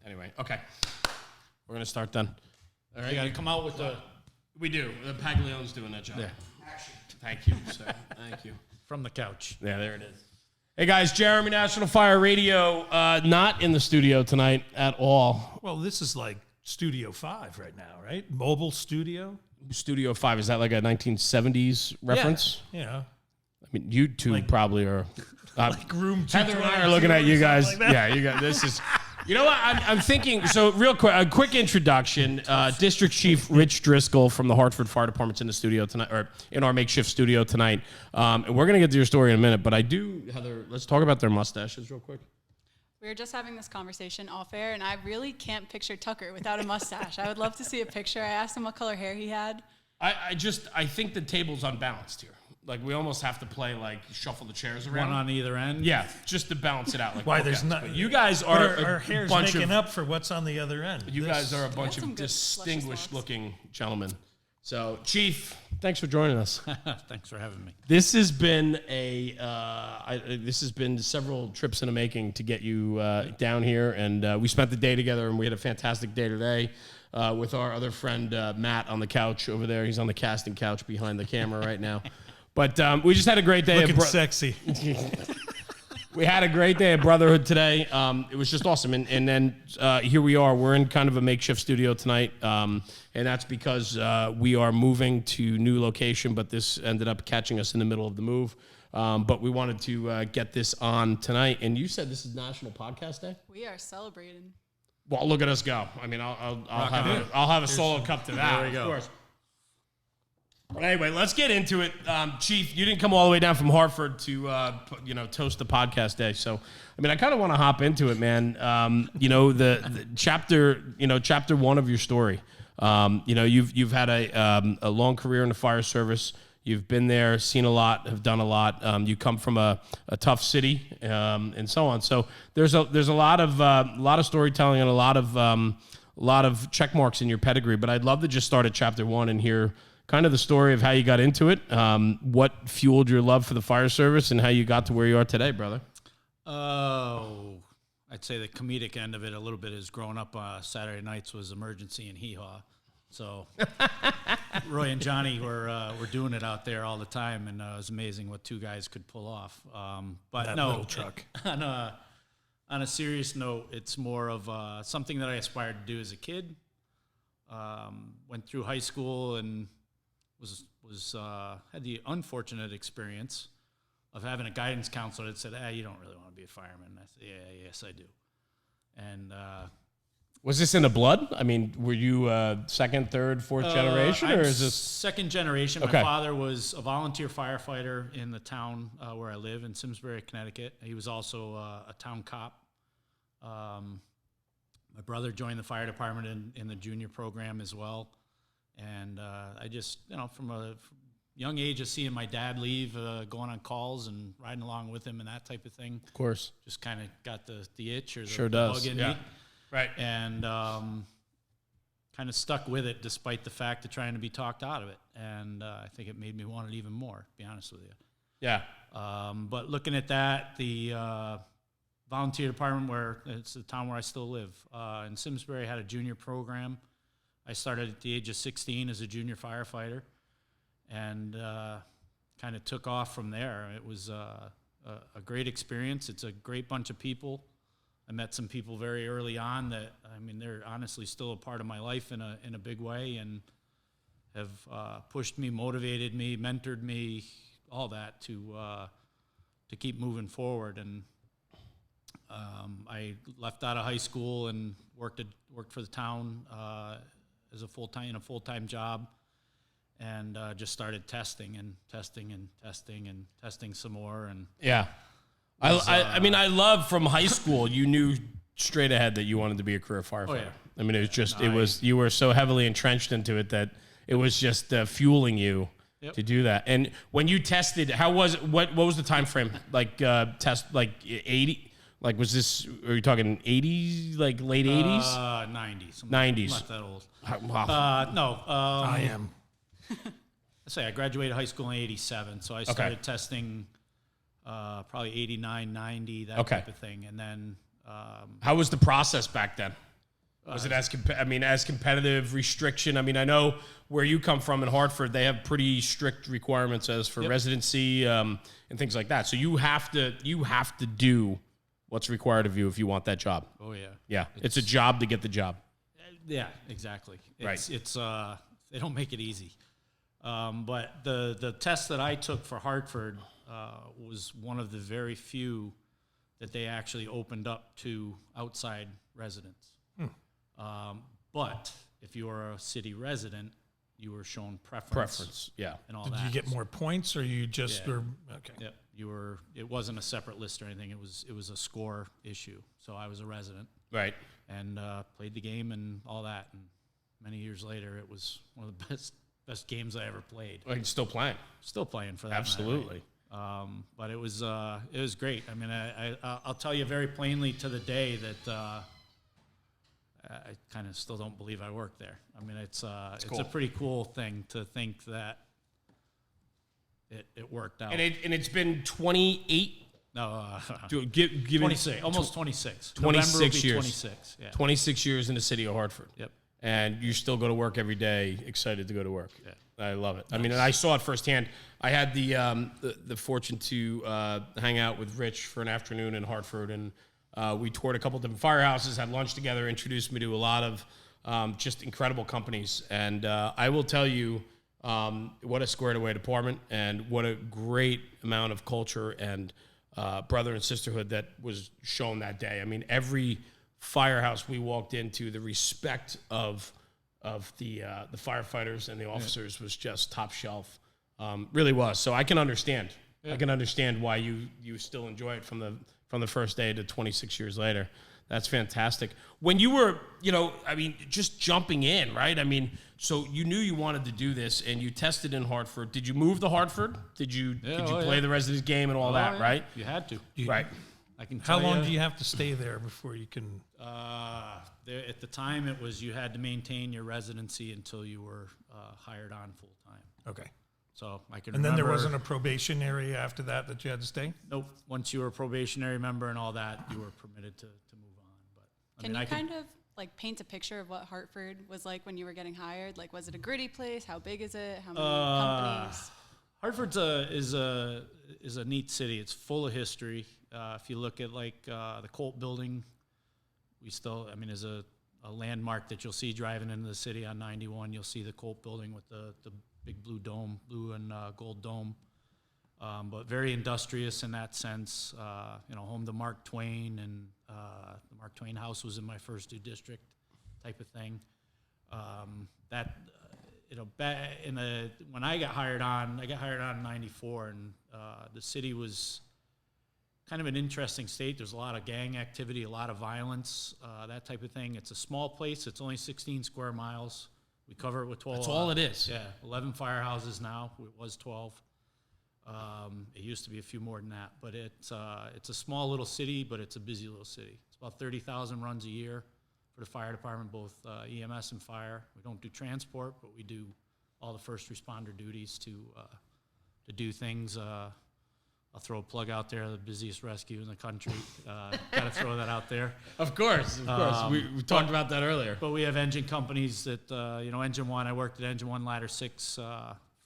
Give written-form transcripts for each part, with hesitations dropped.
anyway, okay. We're going to start then. All right. You got to come out with the... We do. Pagliano's doing that job. Yeah. Thank you, sir. Thank you. From the couch. Yeah, there it is. Hey, guys, Jeremy, National Fire Radio, not in the studio tonight at all. Well, this is like Studio 5 right now, right? Mobile studio? Studio 5, is that like a 1970s reference? Yeah. I mean, you two probably are. Like room 2. Heather and I are looking at you guys. Like you guys. This is. You know what? I'm thinking. So, real quick, a quick introduction. District Chief Rich Driscoll from the Hartford Fire Department's in the studio tonight, or in our makeshift studio tonight. And we're gonna get to your story in a minute, but I do, Heather. Let's talk about their mustaches real quick. We were just having this conversation off air, and I really can't picture Tucker without a mustache. I would love to see a picture. I asked him what color hair he had. I think the table's unbalanced here. Like, we almost have to play, like, shuffle the chairs around. One on either end? Yeah, just to balance it out. Like, Why there's not... But you guys are our hair's making up for what's on the other end. You guys are a bunch of distinguished-looking gentlemen. So, Chief, thanks for joining us. Thanks for having me. This has been several trips in the making to get you down here, and we spent the day together, and we had a fantastic day today. With our other friend, Matt, on the couch over there. He's on the casting couch behind the camera right now. But we just had a great day. Looking sexy. We had a great day of brotherhood today. It was just awesome. And then here we are. We're in kind of a makeshift studio tonight. And that's because we are moving to new location, but this ended up catching us in the middle of the move. But we wanted to get this on tonight. And you said this is National Podcast Day? We are celebrating. Well, look at us go. I mean, I'll have a solo cup to that. There we go. Of course. But anyway, let's get into it. Chief, you didn't come all the way down from Hartford to toast the podcast day. So, I mean, I kind of want to hop into it, man. The chapter 1 of your story. You've had a long career in the fire service. You've been there, seen a lot, have done a lot. You come from a tough city, and so on. So there's a lot of storytelling and a lot of check marks in your pedigree. But I'd love to just start at chapter 1 and hear kind of the story of how you got into it, what fueled your love for the fire service, and how you got to where you are today, brother. Oh, I'd say the comedic end of it a little bit is growing up Saturday nights was emergency and hee-haw. So Roy and Johnny were doing it out there all the time, and it was amazing what two guys could pull off. But that no, little truck. On a serious note, it's more of something that I aspired to do as a kid. Went through high school and had the unfortunate experience of having a guidance counselor that said, you don't really want to be a fireman. I said, yes, I do. And was this in the blood? I mean, were you second, third, fourth generation, or is this second generation? Okay. My father was a volunteer firefighter in the town where I live in Simsbury, Connecticut. He was also a town cop. My brother joined the fire department in the junior program as well. And I just, from a young age of seeing my dad leave, going on calls and riding along with him and that type of thing. Of course. Just kind of got the itch or the bug in me. Right. And kind of stuck with it despite the fact of trying to be talked out of it. And I think it made me want it even more, to be honest with you. Yeah. But looking at that, the volunteer department, where it's the town where I still live, in Simsbury, had a junior program. I started at the age of 16 as a junior firefighter, and kind of took off from there. It was a great experience. It's a great bunch of people. I met some people very early on that, they're honestly still a part of my life in a big way, and have pushed me, motivated me, mentored me, all that to keep moving forward. And I left out of high school and worked for the town as a full-time job, and just started testing some more. And yeah, I love from high school. You knew straight ahead that you wanted to be a career firefighter. Oh, yeah. I mean, it was just you were so heavily entrenched into it that it was just fueling you. Yep. To do that. And when you tested, how was it? What was the time frame? Like test, like 80. Like, was this, are you talking 80s, like late 80s? 90s. 90s. I'm not that old. Wow. No. I am. I graduated high school in 87, so I started testing probably 89, 90, that type of thing. And then How was the process back then? Was it as competitive, restriction? I mean, I know where you come from in Hartford, they have pretty strict requirements as for residency and things like that. So you have to do what's required of you if you want that job. Oh yeah. Yeah. It's a job to get the job. Yeah, exactly. Right. It's they don't make it easy. But the test that I took for Hartford was one of the very few that they actually opened up to outside residents. But if you were a city resident, you were shown preference. Yeah. And all Did that. you get more points, or you just were okay? Yep. You were. It wasn't a separate list or anything. It was a score issue. So I was a resident. Right. And played the game and all that. And many years later, it was one of the best games I ever played. Well, you're still playing. Still playing for that. Absolutely. Matter, right? But it was great. I mean, I'll tell you very plainly to the day that I kind of still don't believe I worked there. I mean, it's cool. a pretty cool thing to think that it worked out. And it's been 28. No, Give 26, almost 26. 26 years. 26, yeah. 26 years in the city of Hartford. Yep. And you still go to work every day, excited to go to work. Yeah. I love it. Nice. I mean, and I saw it firsthand. I had the fortune to hang out with Rich for an afternoon in Hartford, and we toured a couple different firehouses, had lunch together, introduced me to a lot of just incredible companies. And I will tell you what a squared away department, and what a great amount of culture and brother and sisterhood that was shown that day. I mean, every firehouse we walked into, the respect of the firefighters and the officers was just top shelf. Really was. So I can understand. Yeah. I can understand why you still enjoy it from the first day to 26 years later. That's fantastic. When you were, I mean, just jumping in, right? I mean, so you knew you wanted to do this, and you tested in Hartford. Did you move to Hartford? Did you play the residence game and all that, right? You had to. Right. I can tell How long do you have to stay there before you can? At the time, it was you had to maintain your residency until you were hired on full time. Okay. So I can. And then there wasn't a probation area after that you had to stay? Nope. Once you were a probationary member and all that, you were permitted to move on. But Can you kind of like paint a picture of what Hartford was like when you were getting hired? Like, was it a gritty place? How big is it? How many companies? Hartford's is a neat city. It's full of history. If you look at like the Colt Building, we still, I mean, is a landmark that you'll see driving into the city on 91. You'll see the Colt Building with the big blue and gold dome, but very industrious in that sense. Home to Mark Twain, and the Mark Twain House was in my first due district type of thing. When I got hired on in 94, and the city was kind of an interesting state. There's a lot of gang activity, a lot of violence, that type of thing. It's a small place. It's only 16 square miles. We cover it with 12. That's all it is. Yeah, 11 firehouses now. It was 12. It used to be a few more than that. But it's a small little city, but it's a busy little city. It's about 30,000 runs a year for the fire department, both EMS and fire. We don't do transport, but we do all the first responder duties to do things. I'll throw a plug out there, the busiest rescue in the country. Got to throw that out there. Of course. We talked about that earlier. But we have engine companies that, Engine 1, I worked at Engine 1 Ladder 6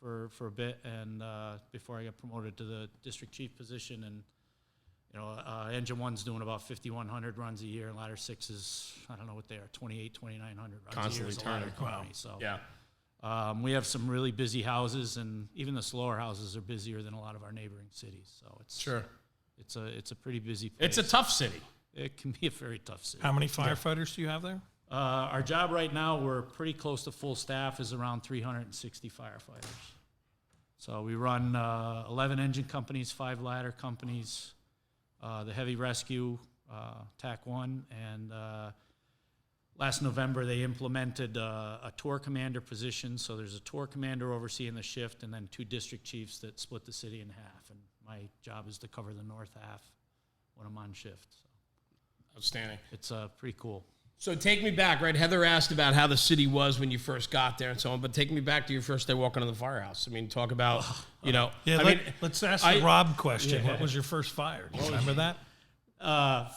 for a bit, and before I got promoted to the district chief position. And, Engine 1's doing about 5,100 runs a year, and Ladder 6 is, I don't know what they are, 2,900 runs constantly a year. turning. Wow. So, yeah. We have some really busy houses, and even the slower houses are busier than a lot of our neighboring cities. So it's a pretty busy place. It's a tough city. It can be a very tough city. How many firefighters do you have there? Our job right now, we're pretty close to full staff, is around 360 firefighters. So we run 11 engine companies, 5 ladder companies, the heavy rescue, TAC 1, and last November, they implemented a tour commander position. So there's a tour commander overseeing the shift, and then 2 district chiefs that split the city in half. And my job is to cover the north half when I'm on shift. So outstanding. It's pretty cool. So take me back, right? Heather asked about how the city was when you first got there and so on, but take me back to your first day walking in the firehouse. I mean, talk about, let's ask the Rob question. Yeah. What was your first fire? Do you remember that?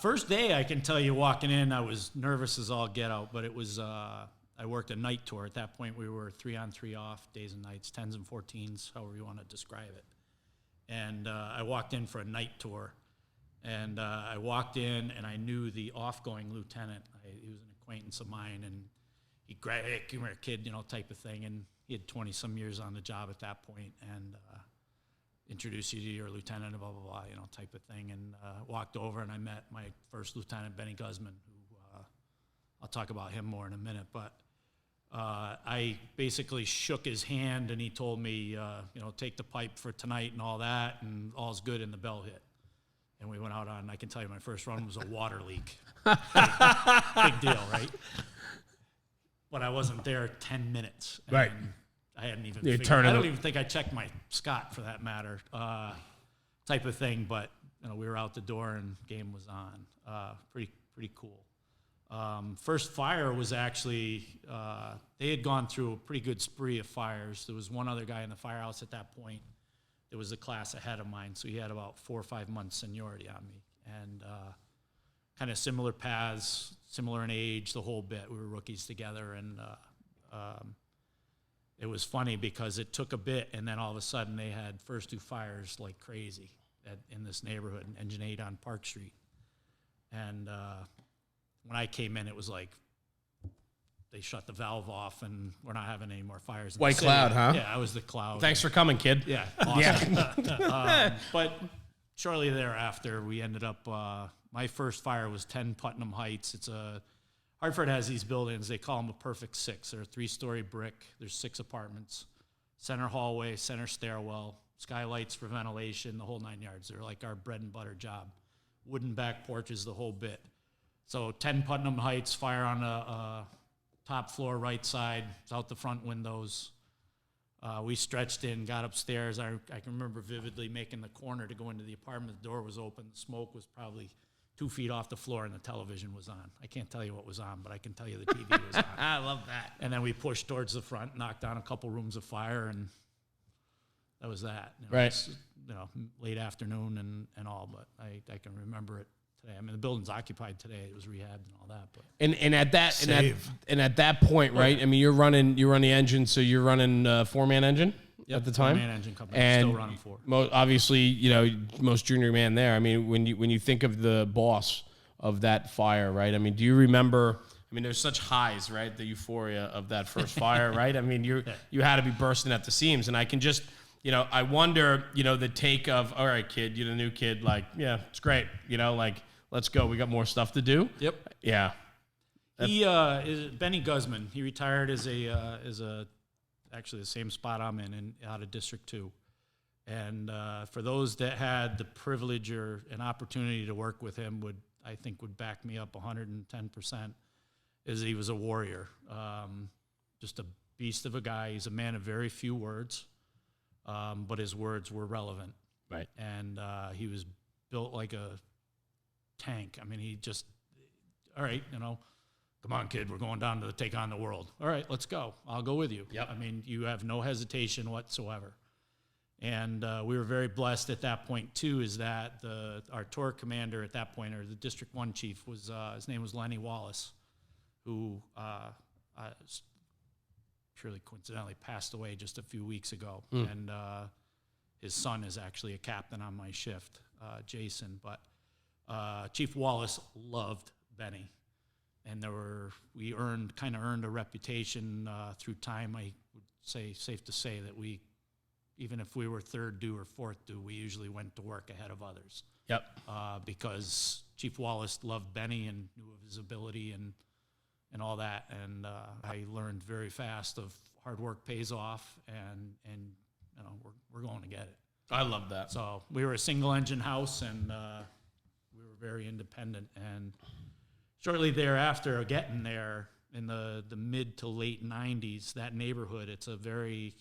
First day, I can tell you, walking in, I was nervous as all get out, but it was, I worked a night tour. At that point, we were 3 on 3 off, days and nights, 10s and 14s, however you want to describe it. And I walked in for a night tour, and I walked in, and I knew the off-going lieutenant. He was an acquaintance of mine, and he grabbed, hey, come here, kid, you know, type of thing. And he had 20-some years on the job at that point, and introduce you to your lieutenant, blah, blah, blah, you know, type of thing. And walked over, and I met my first lieutenant, Benny Guzman, who I'll talk about him more in a minute. But I basically shook his hand, and he told me, you know, take the pipe for tonight and all that, and all's good, and the bell hit. And we went out on, I can tell you, my first run was a water leak. Big deal, right? But I wasn't there 10 minutes. Right. I hadn't even figured, I don't even think I checked my Scott, for that matter, type of thing. But, you know, we were out the door and game was on. Pretty cool. First fire was actually, they had gone through a pretty good spree of fires. There was one other guy in the firehouse at that point. There was a class ahead of mine, so he had about 4 or 5 months seniority on me. And kind of similar paths, similar in age, the whole bit. We were rookies together, and it was funny because it took a bit, and then all of a sudden they had first 2 fires like crazy in this neighborhood, Engine 8 on Park Street. And when I came in, it was like they shut the valve off, and we're not having any more fires. White cloud, huh? Yeah, I was the cloud. Thanks for coming, kid. Yeah, awesome. Yeah. But shortly thereafter, we ended up, my first fire was 10 Putnam Heights. Hartford has these buildings. They call them a perfect 6. They're a 3-story brick. There's 6 apartments, center hallway, center stairwell, skylights for ventilation, the whole 9 yards. They're like our bread and butter job. Wooden back porches, the whole bit. So 10 Putnam Heights, fire on the top floor right side, it's out the front windows. We stretched in, got upstairs. I can remember vividly making the corner to go into the apartment. The door was open. The smoke was probably 2 feet off the floor, and the television was on. I can't tell you what was on, but I can tell you the TV was on. I love that. And then we pushed towards the front, knocked down a couple rooms of fire, and that was that. You know, right. It's, you know, late afternoon and all, but I can remember it today. I mean, the building's occupied today. It was rehabbed and all that. But and at that point, right? I mean, you're running the engine, so you're running 4-man engine at the time. 4-man engine company, and still running 4. Obviously, you know, most junior man there. I mean, when you think of the boss of that fire, right? I mean, do you remember? I mean, there's such highs, right? The euphoria of that first fire, right? I mean, you had to be bursting at the seams, and I can just. You know, I wonder, you know, the take of, all right, kid, you're the new kid, like, yeah, it's great. You know, like, let's go. We got more stuff to do. Yep. Yeah. He is Benny Guzman. He retired as actually the same spot I'm in out of District 2. And for those that had the privilege or an opportunity to work with him would back me up 110%, is he was a warrior. Just a beast of a guy. He's a man of very few words. But his words were relevant. Right. And he was built like a tank. I mean, he just, all right, you know, come on, kid, we're going down to take on the world. All right, let's go. I'll go with you. Yep. I mean, you have no hesitation whatsoever. And we were very blessed at that point, too, is that our tour commander at that point, or the District 1 chief, was his name was Lenny Wallace, who purely coincidentally passed away just a few weeks ago. And his son is actually a captain on my shift, Jason. But Chief Wallace loved Benny. And we earned a reputation through time. I would say, safe to say, that even if we were third due or fourth due, we usually went to work ahead of others. Yep. Because Chief Wallace loved Benny and knew of his ability and all that, and I learned very fast of hard work pays off, and you know, we're going to get it. I love that. So we were a single engine house, and we were very independent. And shortly thereafter, getting there in the mid to late 90s, that neighborhood, it's a very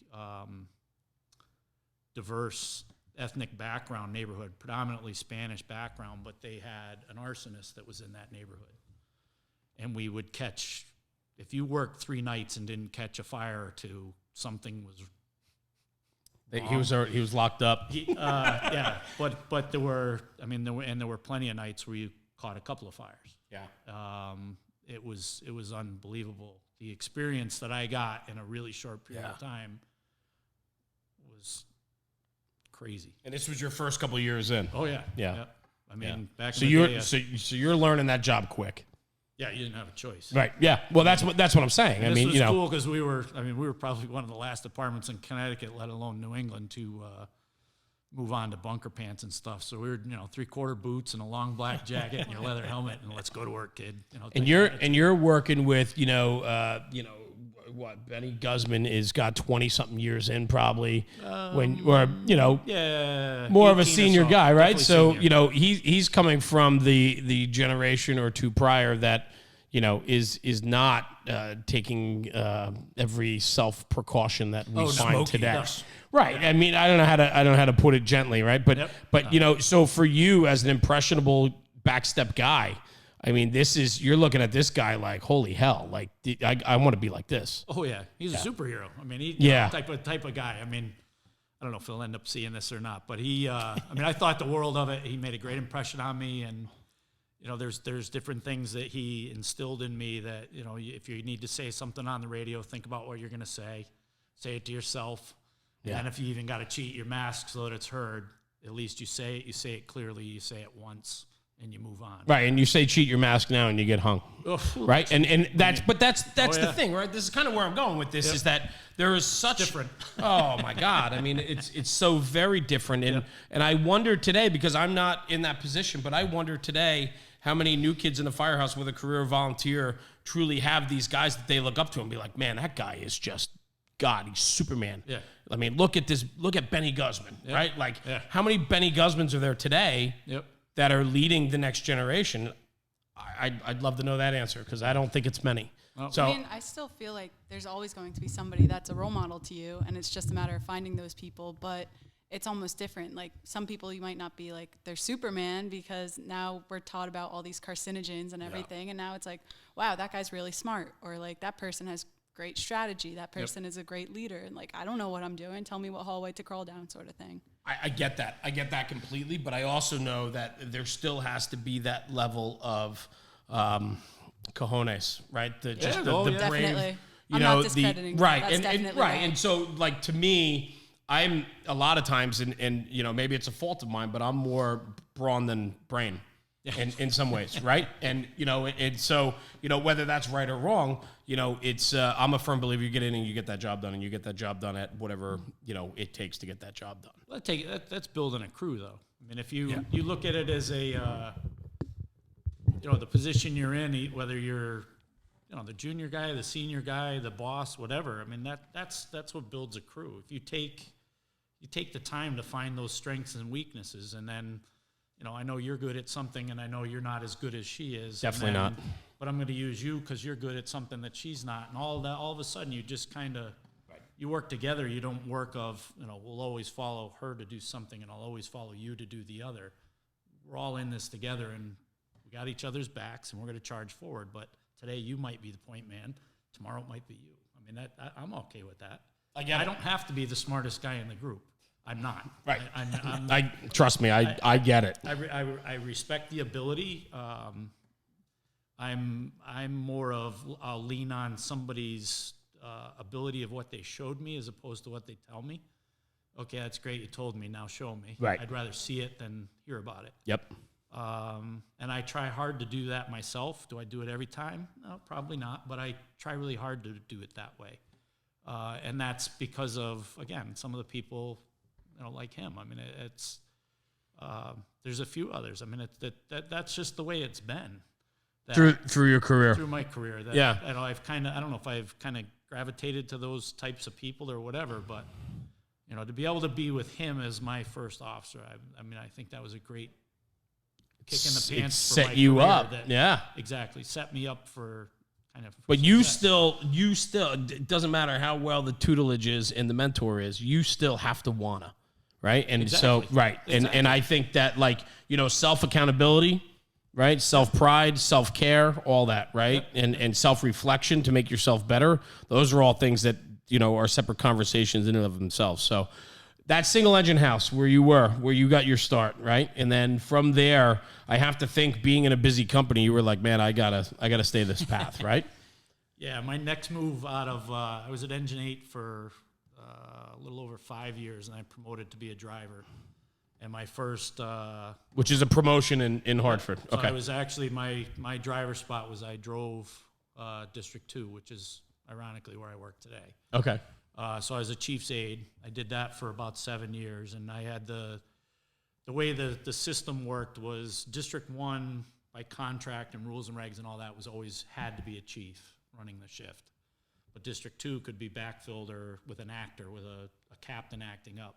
diverse ethnic background neighborhood, predominantly Spanish background, but they had an arsonist that was in that neighborhood. And we would catch, if you worked 3 nights and didn't catch a fire or two, something was He was locked up. Yeah, but there were plenty of nights where you caught a couple of fires. Yeah. It was unbelievable. The experience that I got in a really short period of time was crazy. And this was your first couple of years in. Oh yeah. Yeah. I mean, back So in the day, so you're learning that job quick. yeah, you didn't have a choice. Right. Yeah. Well, that's what I'm saying. And this was cool because we were probably one of the last departments in Connecticut, let alone New England, to move on to bunker pants and stuff. So we were, 3/4 boots and a long black jacket and your leather helmet, and let's go to work, kid. And you're working with, what, Benny Guzman is got 20 something years in probably more of a senior guy, right? So, senior. he's coming from the generation or two prior that, is not taking every self precaution that we find today. Yes. Right. I mean, I don't know how to put it gently, right? But so for you as an impressionable backstep guy, I mean, you're looking at this guy like, holy hell, like I want to be like this. Oh yeah, he's a superhero. I mean, type of guy. I mean, I don't know if he'll end up seeing this or not, but he. I thought the world of it. He made a great impression on me, and there's different things that he instilled in me that if you need to say something on the radio, think about what you're going to say it to yourself. Yeah. And if you even got to cheat your mask so that it's heard, at least you say it clearly, you say it once, and you move on. Right, and you say cheat your mask now and you get hung. Right? And that's the thing, right? This is kind of where I'm going with this, is that there is such different. Oh my God. I mean, it's so very different. And I wonder today, because I'm not in that position, but I wonder today how many new kids in the firehouse with a career volunteer truly have these guys that they look up to and be like, man, that guy is just God, he's Superman. Yeah. I mean, look at Benny Guzman, right? Like, how many Benny Guzmans are there today that are leading the next generation? I'd love to know that answer because I don't think it's many. Well, so, I still feel like there's always going to be somebody that's a role model to you, and it's just a matter of finding those people. But it's almost different. Like, some people you might not be like they're Superman because now we're taught about all these carcinogens and everything, and now it's like, wow, that guy's really smart, or like that person has great strategy. That person is a great leader. And like, I don't know what I'm doing. Tell me what hallway to crawl down, sort of thing. I get that. I get that completely. But I also know that there still has to be that level of cojones, right? The brave. Definitely. I'm not discrediting that. Right. That's definitely right. And so, like, to me, I'm a lot of times, and maybe it's a fault of mine, but I'm more brawn than brain. In some ways, right? And, so, whether that's right or wrong, it's, I'm a firm believer you get in and you get that job done, and you get that job done at whatever, it takes to get that job done. Well, that's building a crew, though. I mean, if you look at it as a, the position you're in, whether you're, the junior guy, the senior guy, the boss, whatever, I mean, that's what builds a crew. If you take the time to find those strengths and weaknesses, and then, I know you're good at something, and I know you're not as good as she is. Definitely not. But I'm going to use you because you're good at something that she's not, and all of a sudden you just kind of you work together. You don't work of we'll always follow her to do something, and I'll always follow you to do the other. We're all in this together, and we got each other's backs, and we're going to charge forward. But today you might be the point man. Tomorrow it might be you. I mean, I'm okay with that. I don't have to be the smartest guy in the group. I'm not. Right. I trust me. I get it. I respect the ability. I'm more of I'll lean on somebody's ability of what they showed me as opposed to what they tell me. Okay, that's great. You told me. Now show me. Right. I'd rather see it than hear about it. Yep. And I try hard to do that myself. Do I do it every time? No, probably not. But I try really hard to do it that way. And that's because of, again, some of the people, like him. I mean, it's there's a few others. I mean, that's just the way it's been. Through your career. Through my career. I've I don't know if I've kind of gravitated to those types of people or whatever, but, to be able to be with him as my first officer, I think that was a great kick in the pants for my set you career. up. Exactly. Set me up for kind of. But you still, it doesnn't matter how well the tutelage is and the mentor is, you still have to wanna. Right. And exactly. so, right. And I think that, self-accountability, right? Self-pride, self-care, all that, right? Yep. And self-reflection to make yourself better. Those are all things that, are separate conversations in and of themselves. So that single engine house where you got your start, right? And then from there, I have to think, being in a busy company, you were like, man, I gotta stay this path, right? Yeah, my next move out of I was at Engine 8 for a little over 5 years, and I promoted to be a driver. And my first, which is a promotion in Hartford. So Okay. I was actually my driver spot was I drove District 2, which is ironically where I work today. Okay. So I was a chief's aide. I did that for about 7 years, and I had the way the system worked was District 1 by contract and rules and regs and all that was always had to be a chief running the shift. But District 2 could be backfilled or with an actor, with a captain acting up.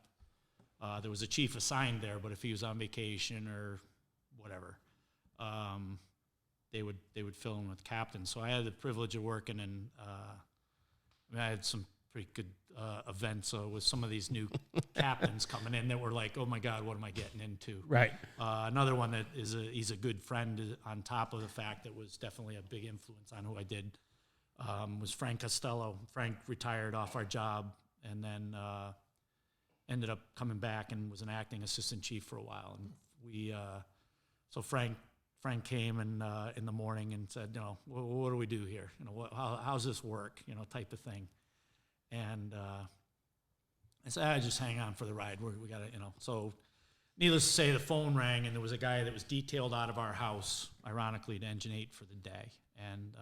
There was a chief assigned there, but if he was on vacation or whatever, they would fill in with captain. So I had the privilege of working in. I had some pretty good events with some of these new captains coming in that were like, "Oh my God, what am I getting into?" Right. Another one that he's a good friend on top of the fact that was definitely a big influence on who I did was Frank Costello. Frank retired off our job and then ended up coming back and was an acting assistant chief for a while. And so Frank came and in the morning and said, what do we do here? How's this work? Type of thing. And I said, just hang on for the ride. We got to, So needless to say, the phone rang and there was a guy that was detailed out of our house, ironically, to Engine 8 for the day. And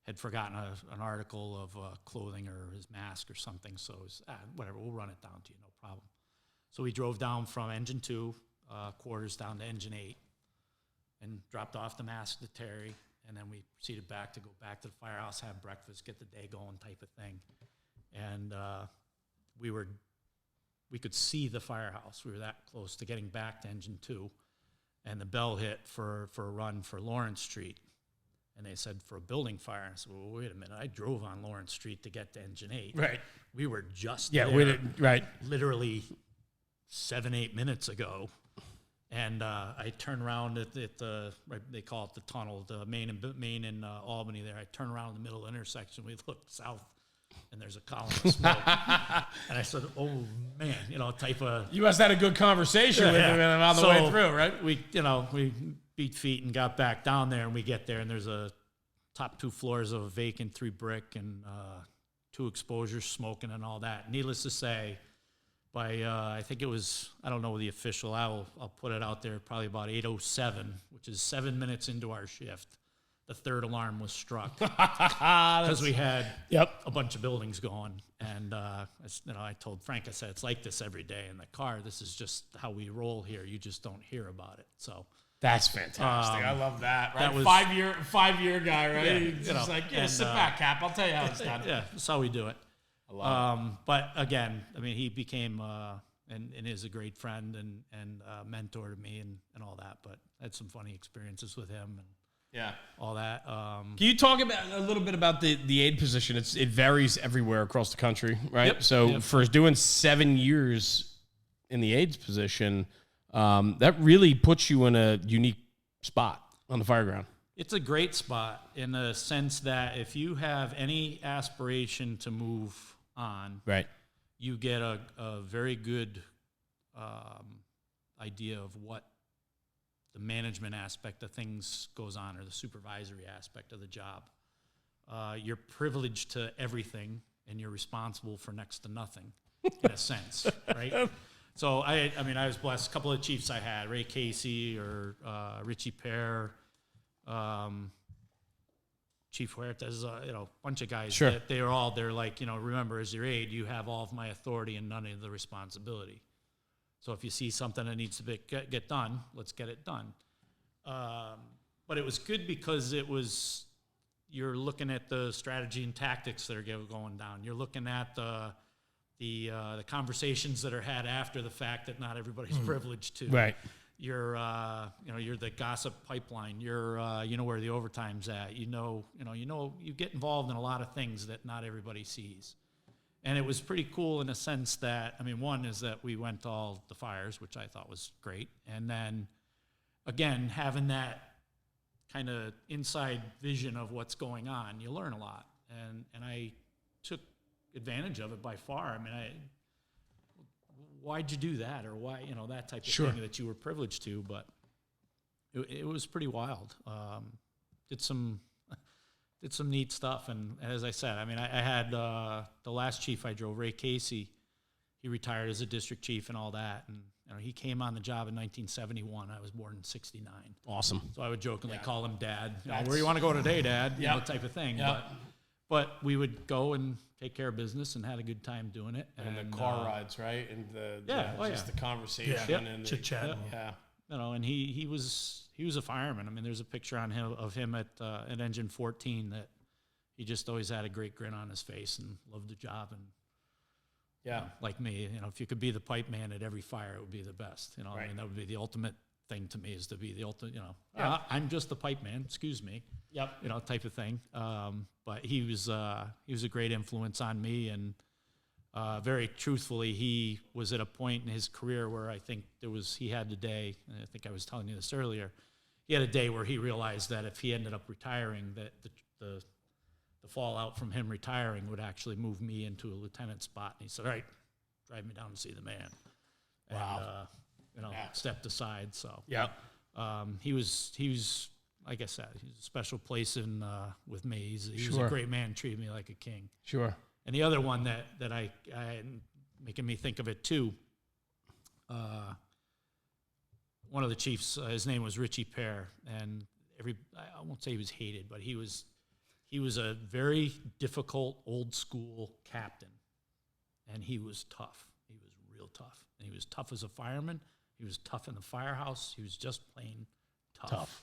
had forgotten an article of clothing or his mask or something. So it was, whatever, we'll run it down to you, no problem. So we drove down from Engine 2 quarters down to Engine 8 and dropped off the mask to Terry, and then we proceeded back to go back to the firehouse, have breakfast, get the day going type of thing. And we could see the firehouse. We were that close to getting back to Engine 2, and the bell hit for a run for Lawrence Street. And they said, for a building fire. And I said, well, wait a minute. I drove on Lawrence Street to get to Engine 8. Right. We were just there, we did, right. Literally 7-8 minutes ago. And I turned around at the, right, they call it the tunnel, the main in Albany there. I turned around in the middle of the intersection. We looked south, and there's a column of smoke. And I said, oh, man, type of. You must have had a good conversation with him on the way through, right? We beat feet and got back down there, and we get there, and there's a top 2 floors of vacant 3 brick and 2 exposures smoking and all that. Needless to say, by I think it was, I don't know the official, I'll put it out there, probably about 8:07, which is 7 minutes into our shift, the 3rd alarm was struck because we had a bunch of buildings going. And I told Frank, I said, it's like this every day in the car. This is just how we roll here. You just don't hear about it. So. That's fantastic. I love that. Right, that was 5-year guy, right? Yeah, He's just like, sit back, Cap. I'll tell you how it's done. Yeah, that's how we do it. I love it. But again, I mean, he became and is a great friend and mentor to me and all that. But I had some funny experiences with him and all that. Can you talk about a little bit about the aide position? It varies everywhere across the country, right? Yep. So for doing 7 years in the aides position. That really puts you in a unique spot on the fire ground. It's a great spot in the sense that if you have any aspiration to move on, right, you get a very good idea of what the management aspect of things goes on, or the supervisory aspect of the job. You're privileged to everything, and you're responsible for next to nothing, in a sense, right? So I was blessed. A couple of chiefs I had, Ray Casey or Richie Pear, Chief Huertas, a bunch of guys. Sure. That they're like, remember, as your aide, you have all of my authority and none of the responsibility. So if you see something that needs to get done, let's get it done. But it was good because you're looking at the strategy and tactics that are going down. You're looking at the conversations that are had after the fact that not everybody's privileged to. Right. You're you're the gossip pipeline. You're where the overtime's at. You get involved in a lot of things that not everybody sees. And it was pretty cool in a sense that, one is that we went to all the fires, which I thought was great. And then again, having that kind of inside vision of what's going on, you learn a lot. And I took advantage of it by far. why'd you do that, or why, that type of Sure. thing that you were privileged to. But it was pretty wild. Did some neat stuff, and as I said, I mean, I had the last chief I drove, Ray Casey. He retired as a district chief and all that, and he came on the job in 1971. I was born in '69. Awesome. So I would jokingly call him Dad. Where do you want to go today, Dad? Type of thing. Yep. But we would go and take care of business and had a good time doing it. And the car rides, right? And the conversation and chit chat. Yeah. And he was a fireman. I mean, there's a picture on him of him at Engine 14 that he just always had a great grin on his face and loved the job. And like me, if you could be the pipe man at every fire, it would be the best. Right. I mean, that would be the ultimate thing to me, is to be the ultimate. Yeah. I'm just the pipe man. Excuse me. Yep. Type of thing. But he was a great influence on me, and very truthfully, he was at a point in his career where I think he had the day, and I think I was telling you this earlier, he had a day where he realized that if he ended up retiring, that the fallout from him retiring would actually move me into a lieutenant spot. And he said, all right, drive me down to see the man. Wow. And, stepped aside. So he was, like I said, he's a special place with me. He was a great man, treated me like a king. Sure. And the other one that I making me think of it too, one of the chiefs, his name was Richie Pear, and I won't say he was hated, but he was a very difficult old school captain, and he was tough. He was real tough, and he was tough as a fireman. He was tough in the firehouse. He was just plain tough.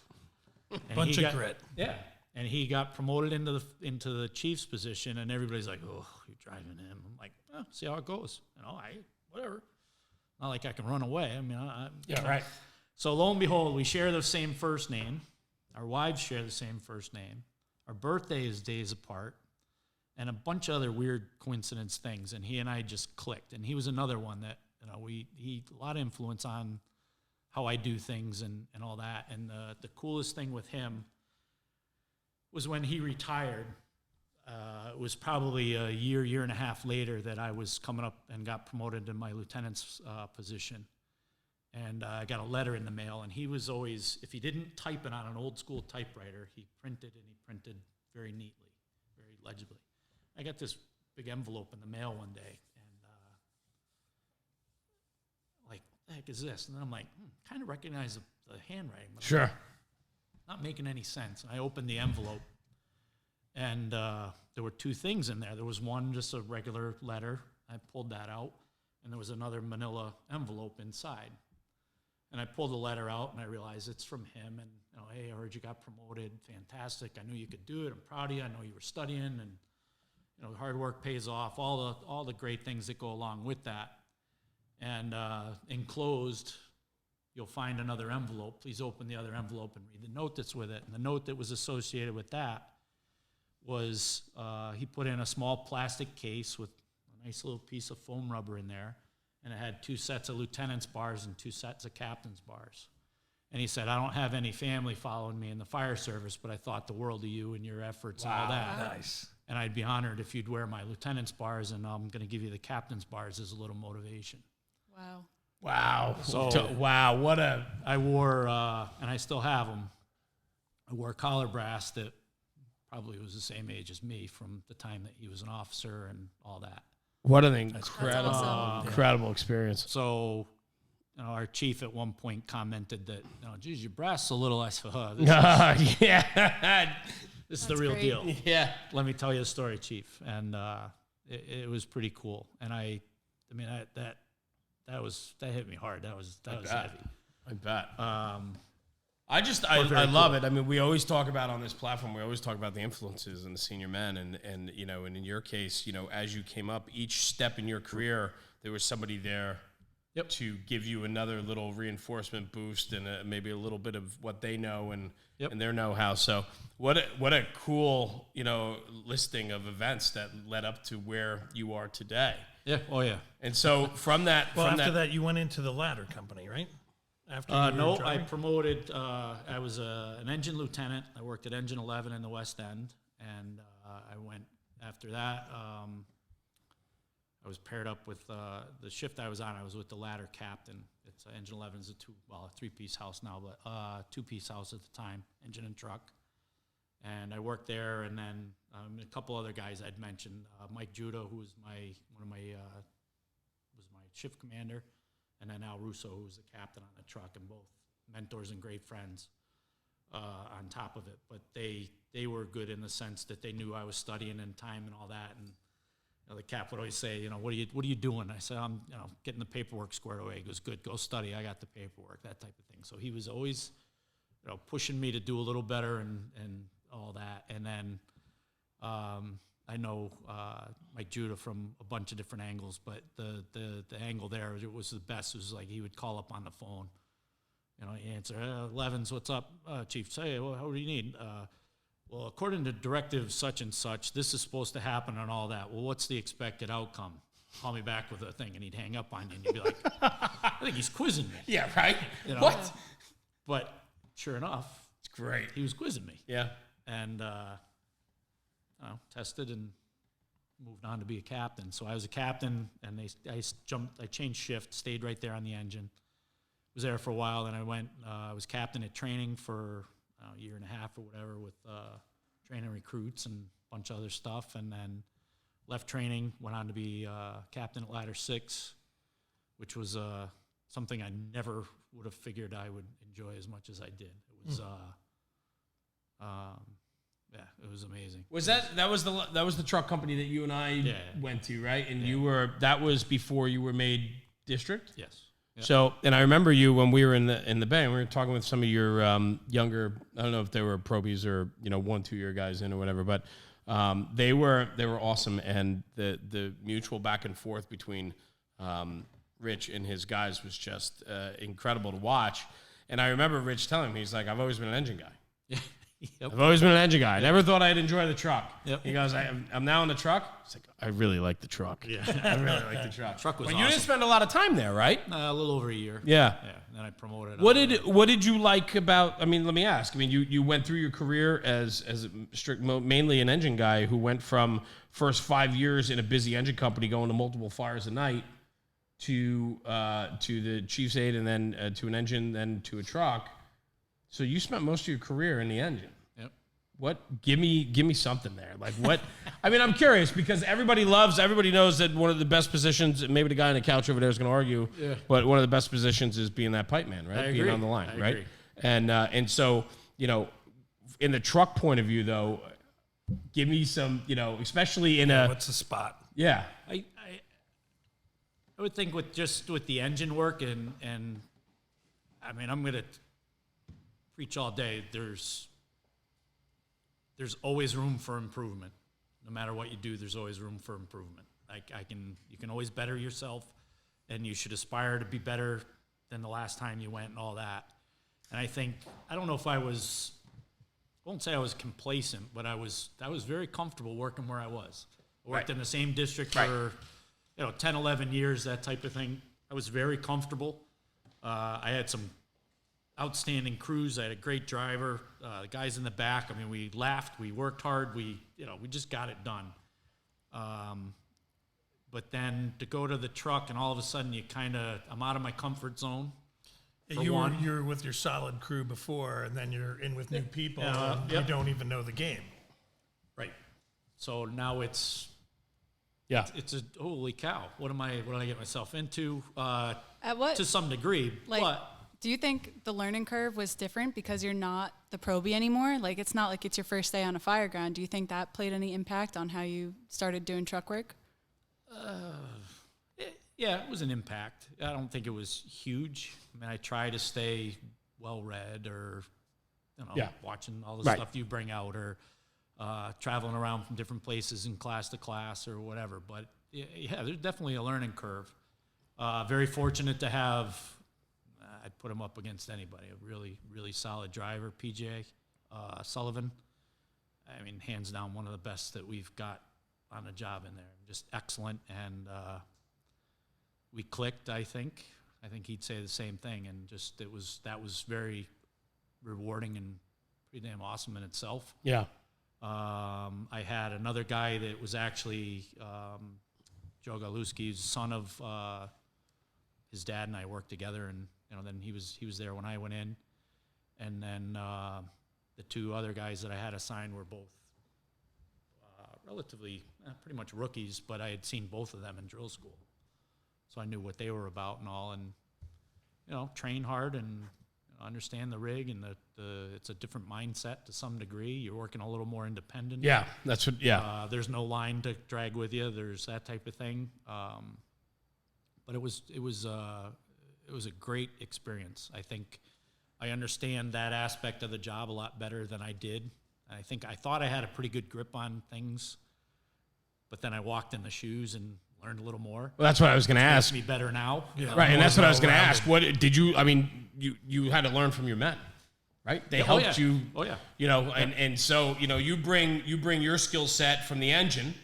Bunch of grit. Yeah. And he got promoted into the chief's position, and everybody's like, "Oh, you're driving him." I'm like, see how it goes. Whatever. Not like I can run away. I mean, right. So lo and behold, we share the same first name. Our wives share the same first name. Our birthday is days apart, and a bunch of other weird coincidence things. And he and I just clicked. And he was another one that he a lot of influence on how I do things and all that. And the coolest thing with him was when he retired. It was probably a year and a half later that I was coming up and got promoted to my lieutenant's position. And I got a letter in the mail, and he was always, if he didn't type it on an old school typewriter, he printed very neatly, very legibly. I got this big envelope in the mail one day, and like, the heck is this? And then I'm like, kind of recognize the handwriting. But Sure. Not making any sense. And I opened the envelope, and there were two things in there. There was one, just a regular letter. I pulled that out, and there was another manila envelope inside. And I pulled the letter out, and I realized it's from him. And, hey, I heard you got promoted. Fantastic. I knew you could do it. I'm proud of you. I know you were studying, and, hard work pays off, all the great things that go along with that. And enclosed, you'll find another envelope. Please open the other envelope and read the note that's with it. And the note that was associated with that was he put in a small plastic case with a nice little piece of foam rubber in there, and it had 2 sets of lieutenant's bars and 2 sets of captain's bars. And he said, I don't have any family following me in the fire service, but I thought the world of you and your efforts and all that. Nice. And I'd be honored if you'd wear my lieutenant's bars, and I'm going to give you the captain's bars as a little motivation. Wow. Wow. So wow, I wore, and I still have them, I wore collar brass that probably was the same age as me from the time that he was an officer and all that. what an incredible, incredible experience. So, our chief at one point commented that, geez, your brass a little. I said, this is the real great. deal. Yeah. Let me tell you a story, Chief. And it was pretty cool. And that hit me hard. That was heavy. I bet. I love it. I mean, we always talk about on this platform, we always talk about the influences in the senior men. And and in your case, as you came up, each step in your career, there was somebody there to give you another little reinforcement boost and maybe a little bit of what they know and their know-how. So what a cool, listing of events that led up to where you are today. Yeah. Oh, yeah. And so from that, After that, you went into the ladder company, right? After no, I promoted. I was an engine lieutenant. I worked at Engine 11 in the West End, and I went after that. I was paired up with the shift I was on. I was with the ladder captain. It's engine 11 is a three-piece house now, but two-piece house at the time, engine and truck. And I worked there, and then a couple other guys I'd mentioned. Mike Judah, who was was my shift commander, and then Al Russo, who was the captain on the truck, and both mentors and great friends on top of it. But they were good in the sense that they knew I was studying in time and all that. And the cap would always say, what are you doing? I said, I'm getting the paperwork squared away. He goes, good, go study. I got the paperwork, that type of thing. So he was always pushing me to do a little better and all that. And then I know Mike Judah from a bunch of different angles, but the angle there, it was the best. It was like he would call up on the phone. He answer, Levins, what's up, Chief? Say, well, what do you need? Well, according to directive such and such, this is supposed to happen and all that. Well, what's the expected outcome? Call me back with a thing, and he'd hang up on you, and you'd be like, I think he's quizzing me. Yeah, right? What? But sure enough, it's great. He was quizzing me. Yeah. And tested and moved on to be a captain. So I was a captain, and I changed shift, stayed right there on the engine. Was there for a while, then I was captain at training for a year and a half or whatever with training recruits and a bunch of other stuff, and then left training, went on to be captain at Ladder 6, which was something I never would have figured I would enjoy as much as I did. It was it was amazing. Was that was the truck company that you and I went to, right? And that was before you were made district? Yes. Yep. So, and I remember you when we were in the Bay, and we were talking with some of your younger, I don't know if they were probies or 1-2 year guys in or whatever, but they were awesome, and the mutual back and forth between Rich and his guys was just incredible to watch. And I remember Rich telling me, he's like, I've always been an engine guy. Yep. I've always been an engine guy. I never thought I'd enjoy the truck. Yep. He goes, I'm now in the truck. It's like, I really like the truck. Yeah. I really like the truck. Truck was But awesome. you didn't spend a lot of time there, right? A little over a year. Yeah. Yeah. And then I promoted. What did you like about? I mean, let me ask. I mean, you went through your career as mainly an engine guy who went from first 5 years in a busy engine company going to multiple fires a night to the chief's aide, and then to an engine, then to a truck. So you spent most of your career in the engine. What? Give me something there. Like what? I mean, I'm curious because everybody knows that one of the best positions, maybe the guy on the couch over there is going to argue, but one of the best positions is being that pipe man, right? Being on the line, right? Agree. And so, in the truck point of view, though, give me some, especially in what's the spot? Yeah. I would think with the engine work and I mean, I'm going to preach all day. There's always room for improvement. No matter what you do, there's always room for improvement. You can always better yourself, and you should aspire to be better than the last time you went and all that. And I don't know if I won't say I was complacent, but I was very comfortable working where I was. I worked in the same district for 10, 11 years, that type of thing. I was very comfortable. I had some outstanding crews. I had a great driver. The guys in the back, I mean, we laughed, we worked hard, we just got it done. But then to go to the truck and all of a sudden I'm out of my comfort zone. You were with your solid crew before, and then you're in with new people, and you don't even know the game. Right. So now it's a holy cow. What did I get myself into? At what? To some degree, but. Do you think the learning curve was different because you're not the probie anymore? Like, it's not like it's your first day on a fire ground. Do you think that played any impact on how you started doing truck work? Yeah, it was an impact. I don't think it was huge. I mean, I try to stay well-read or, watching all the stuff you bring out or traveling around from different places in class to class or whatever. But, yeah, there's definitely a learning curve. Very fortunate to have... I'd put him up against anybody. A really, really solid driver, PJ Sullivan. I mean, hands down, one of the best that we've got on the job in there. Just excellent, and we clicked. I think he'd say the same thing, and that was very rewarding and pretty damn awesome in itself. Yeah. I had another guy that was actually Joe Galuski, son of his dad, and I worked together, and then he was there when I went in, and then the two other guys that I had assigned were both relatively pretty much rookies, but I had seen both of them in drill school, so I knew what they were about and all, and train hard and understand the rig, and it's a different mindset to some degree. You're working a little more independent. Yeah, that's what. Yeah, there's no line to drag with you. There's that type of thing. But it was a great experience. I think I understand that aspect of the job a lot better than I did. I thought I had a pretty good grip on things, but then I walked in the shoes and learned a little more. Well, that's what I was going to ask. Makes me better now. Yeah. Right, and that's what I was going to ask. What did you? I mean, you had to learn from your men, right? They helped you. Oh yeah. And so you bring your skill set from the engine,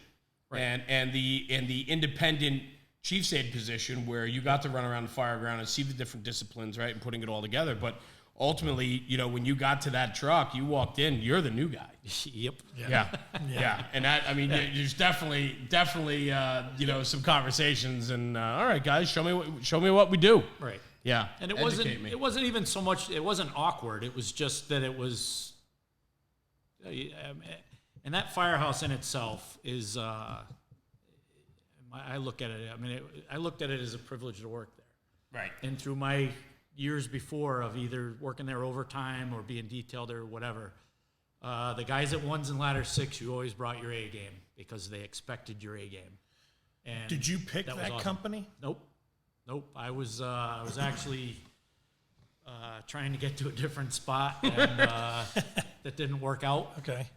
right, and the independent chief's aide position where you got to run around the fire ground and see the different disciplines, right, and putting it all together. But ultimately, when you got to that truck, you walked in, you're the new guy. Yep. Yeah. And that, I mean, there's definitely, some conversations and, all right, guys, show me what we do. Right. Yeah. And it wasn't even so much, it wasn't awkward. It was just that it was, and that firehouse in itself is, I look at it, I looked at it as a privilege to work there. Right. And through my years before of either working there overtime or being detailed or whatever, the guys at ones and ladder 6, you always brought your A game because they expected your A game. And did you pick that awesome. company? Nope. I was actually trying to get to a different spot, and that didn't work out. Okay.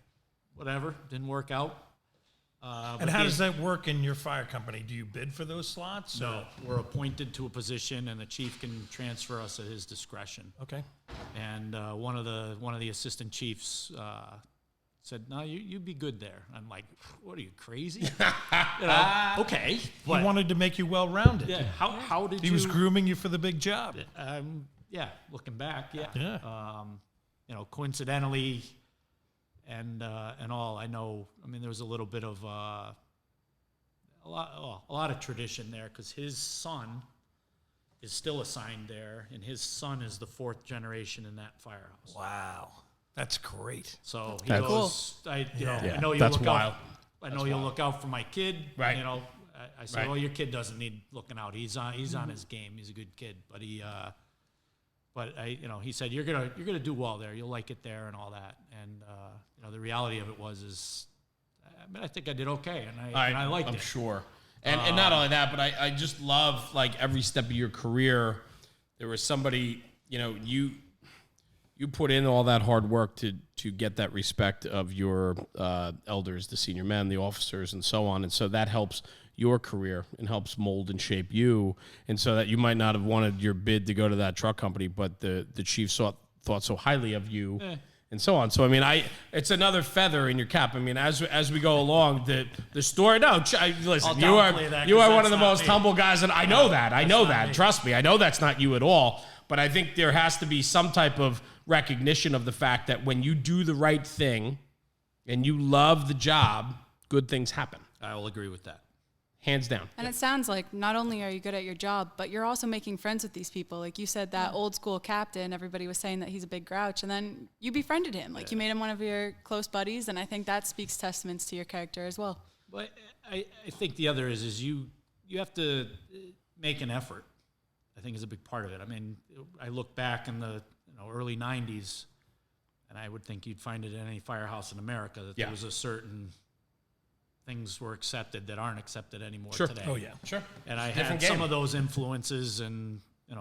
Whatever, didn't work out. And how does that work in your fire company? Do you bid for those slots? No, we're appointed to a position, and the chief can transfer us at his discretion. Okay. And one of the assistant chiefs said, "No, you'd be good there." I'm like, "What are you, crazy?" Okay. He wanted to make you well-rounded. Yeah. How did he was grooming you for the big job? Yeah. Looking back, yeah. Yeah. Coincidentally. And all, I know. I mean, there was a little bit of a lot of tradition there because his son is still assigned there, and his son is the 4th generation in that firehouse. Wow, that's great. So he that's goes. Cool. I know you that's look wild. out. I know you'll look out for my kid. Right. I said, well, your kid doesn't need looking out. He's on his game. He's a good kid, but he. But he said you're gonna do well there. You'll like it there and all that. And the reality of it is, I think I did okay, and I liked it. I'm sure. And not only that, but I just love like every step of your career. There was somebody, you put in all that hard work to get that respect of your elders, the senior men, the officers, and so on. And so that helps your career and helps mold and shape you. And so that you might not have wanted your bid to go to that truck company, but the chief thought so highly of you. And so on. So, I mean, it's another feather in your cap. I mean, as we go along, the story, listen, you are one of the most humble guys, and I know that. I know that. Trust me. I know that's not you at all. But I think there has to be some type of recognition of the fact that when you do the right thing and you love the job, good things happen. I will agree with that. Hands down. And it sounds like not only are you good at your job, but you're also making friends with these people. Like you said, that old school captain, everybody was saying that he's a big grouch, and then you befriended him. Like you made him one of your close buddies, and I think that speaks testaments to your character as well. But I think the other is you have to make an effort, I think is a big part of it. I mean, I look back in the early 90s, and I would think you'd find it in any firehouse in America that there was a certain things were accepted that aren't accepted anymore today. Oh, yeah. Sure. And I had some of those influences and,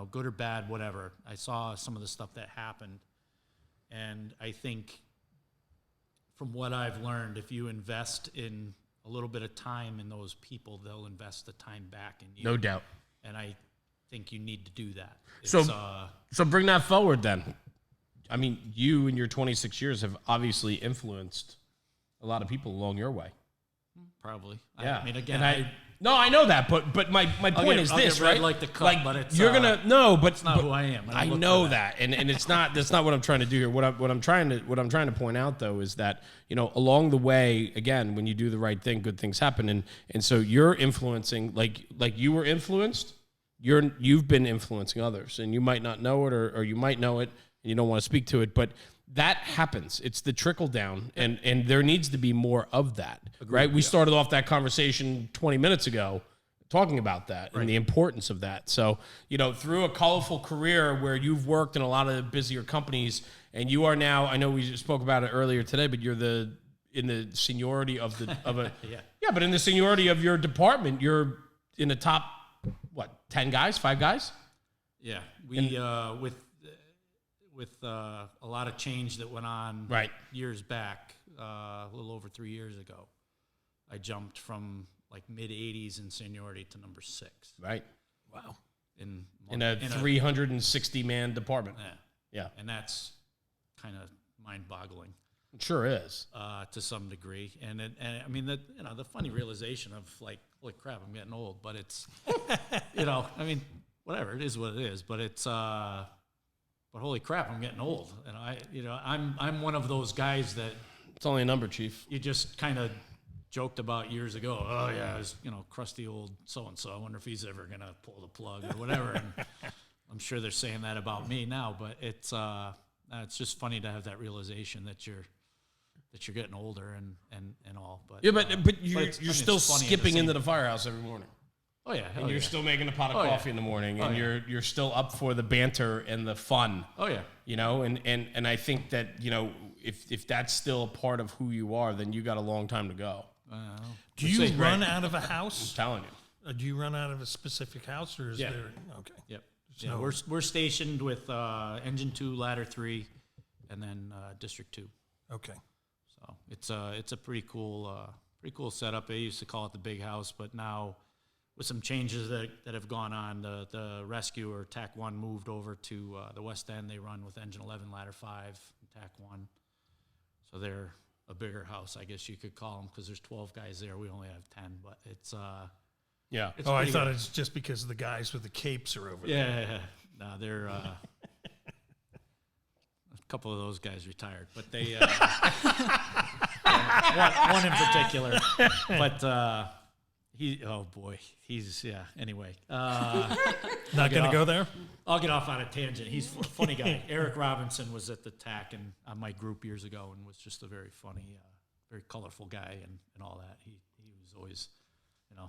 good or bad, whatever. I saw some of the stuff that happened. And I think from what I've learned, if you invest in a little bit of time in those people, they'll invest the time back in you. No doubt. And I think you need to do that. So bring that forward then. I mean, you in your 26 years have obviously influenced a lot of people along your way. Probably. Yeah. I mean, again, No, I know that, but my point is this, right? Like the cup, but it's you're gonna no, but it's not who I am. I know that, and it's not. That's not what I'm trying to do here. What I'm trying to point out though is that along the way, again, when you do the right thing, good things happen, and so you're influencing like you were influenced. You've been influencing others, and you might not know it, or you might know it, and you don't want to speak to it, but that happens. It's the trickle down, and there needs to be more of that, right? We started off that conversation 20 minutes ago talking about that and the importance of that. So, through a colorful career where you've worked in a lot of busier companies, and you are now, I know we spoke about it earlier today, but you're in the seniority of a but in the seniority of your department, you're in the top 10 guys, 5 guys? Yeah, we with a lot of change that went on years back, a little over 3 years ago, I jumped from like mid-80s in seniority to number 6. Right. Wow. In a 360-man department. Yeah. And that's kind of mind-boggling. It sure is. To some degree. And I mean, the funny realization of like, holy crap, I'm getting old. But it's, I mean, whatever, it is what it is. But it's... But holy crap, I'm getting old, and I'm one of those guys that it's only a number, Chief. You just kind of joked about years ago. Oh yeah, I was crusty old so and so. I wonder if he's ever gonna pull the plug or whatever. And I'm sure they're saying that about me now, but it's just funny to have that realization that you're getting older and all. But but you're still skipping into the firehouse every morning. Oh yeah, and you're still making a pot of coffee in the morning, and you're still up for the banter and the fun. Oh yeah, and I think that if that's still a part of who you are, then you got a long time to go. Do you run out of a house? I'm telling you. Do you run out of a specific house, or is there? Okay. Yep. Yeah, we're stationed with Engine 2, Ladder 3, and then District 2. Okay. So it's a pretty cool setup. They used to call it the big house, but now, with some changes that have gone on, the rescue or TAC 1 moved over to the West End. They run with Engine 11, Ladder 5, and TAC 1. So they're a bigger house, I guess you could call them, because there's 12 guys there. We only have 10, but it's... yeah. It's I thought it's just because the guys with the capes are over there. Yeah. No, they're... a couple of those guys retired, but they... one in particular. But... Anyway. Not going to go there? I'll get off on a tangent. He's a funny guy. Eric Robinson was at the TAC and on my group years ago and was just a very funny, very colorful guy and all that. He was always,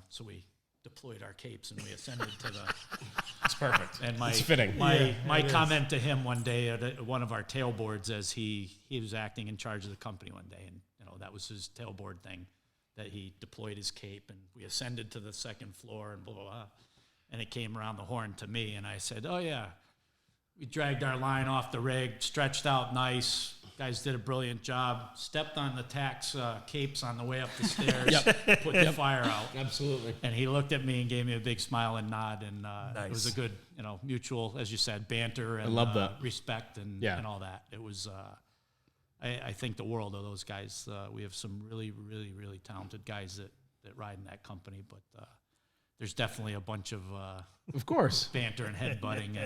so we deployed our capes and we ascended to the... It's perfect. And it's fitting. My comment to him one day at one of our tailboards as he was acting in charge of the company one day, and that was his tailboard thing, that he deployed his cape and we ascended to the second floor and blah, blah, blah. And it came around the horn to me and I said, oh yeah, we dragged our line off the rig, stretched out nice. Guys did a brilliant job. Stepped on the TAC's capes on the way up the stairs, put the fire out. Absolutely. And he looked at me and gave me a big smile and nod. And nice. It was a good, mutual, as you said, banter and I love that. Respect and all that. It was... I think the world of those guys. We have some really, really, really talented guys that ride in that company, but there's definitely a bunch of course, banter and headbutting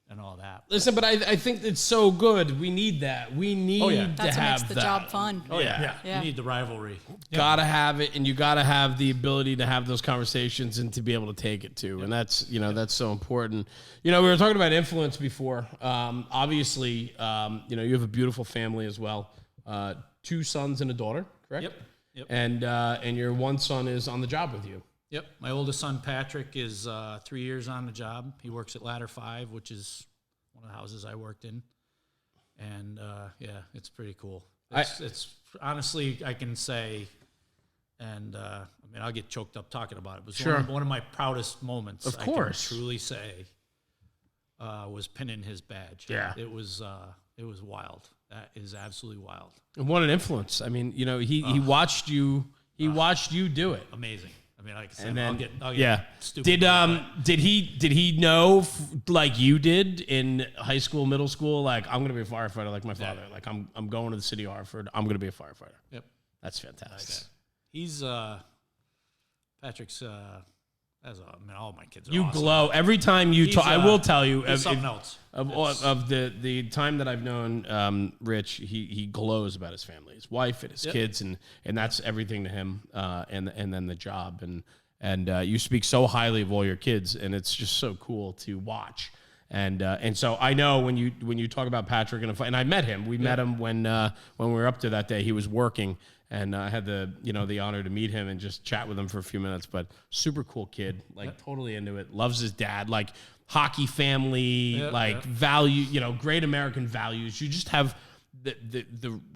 and all that. Listen, but I think it's so good. We need that. We need to have that. That's what makes the job fun. Oh yeah. You need the rivalry. Gotta have it, and you gotta have the ability to have those conversations and to be able to take it too. And that's that's so important. We were talking about influence before. Obviously, you have a beautiful family as well. 2 sons and a daughter, correct? Yep. And your one son is on the job with you. Yep. My oldest son, Patrick, is 3 years on the job. He works at Ladder 5, which is one of the houses I worked in. And, it's pretty cool. It's honestly, I can say, and I'll get choked up talking about it. It was one of my proudest moments, of course. I can truly say, was pinning his badge. Yeah. It was wild. That is absolutely wild. And what an influence. I mean, he watched you. He watched you do it. Amazing. Like I said, and then, I'll get stupid. Did he know like you did in high school, middle school? Like, I'm gonna be a firefighter, like my father. Like I'm going to the city of Hartford. I'm gonna be a firefighter. Yep, that's fantastic. He's Patrick's, all my kids are You awesome. glow every time you talk. I will tell you, something else. Of the time that I've known Rich, he glows about his family, his wife, and his kids, and that's everything to him. And then the job, and you speak so highly of all your kids, and it's just so cool to watch. And so I know when you talk about Patrick and I met him. We met him when we were up there that day. He was working. And I had the honor to meet him and just chat with him for a few minutes. But super cool kid, totally into it. Loves his dad, hockey family, value, great American values. You just have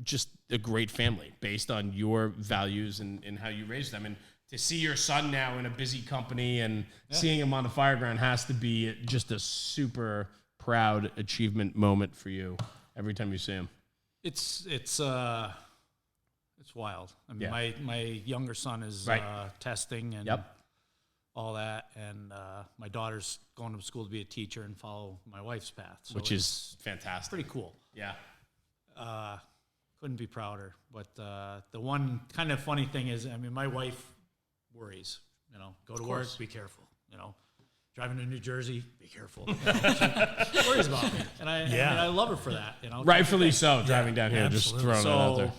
just a great family based on your values and how you raise them. And to see your son now in a busy company and seeing him on the fireground has to be just a super proud achievement moment for you every time you see him. It's wild. I mean, my younger son is testing and all that, and my daughter's going to school to be a teacher and follow my wife's path, which is fantastic. Pretty cool. Yeah. Couldn't be prouder. But the one kind of funny thing is, I mean, my wife worries. Go to work, be careful. Driving to New Jersey, be careful. She worries about me, and I love her for that. Rightfully so. Driving down here, just throwing it out there.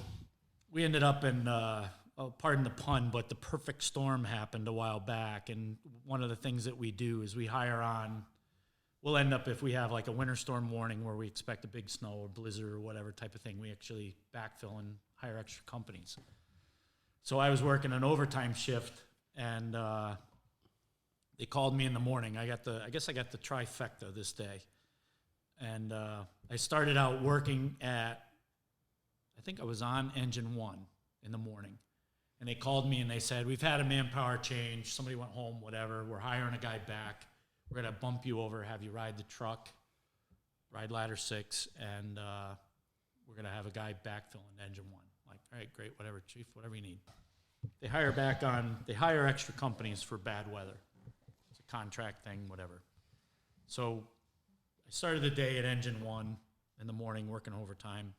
We ended up in, pardon the pun, but the perfect storm happened a while back. And one of the things that we do is we hire on. We'll end up, if we have a winter storm warning where we expect a big snow or blizzard or whatever type of thing, we actually backfill and hire extra companies. So I was working an overtime shift, and they called me in the morning. I guess I got the trifecta this day. And I started out working at, I think I was on engine 1 in the morning, and they called me and they said, we've had a manpower change. Somebody went home, whatever. We're hiring a guy back. We're going to bump you over, have you ride the truck, ride ladder 6, and we're going to have a guy backfilling engine 1. I'm like, all right, great, whatever, Chief, whatever you need. They hire extra companies for bad weather. It's a contract thing, whatever. So I started the day at engine 1 in the morning working overtime.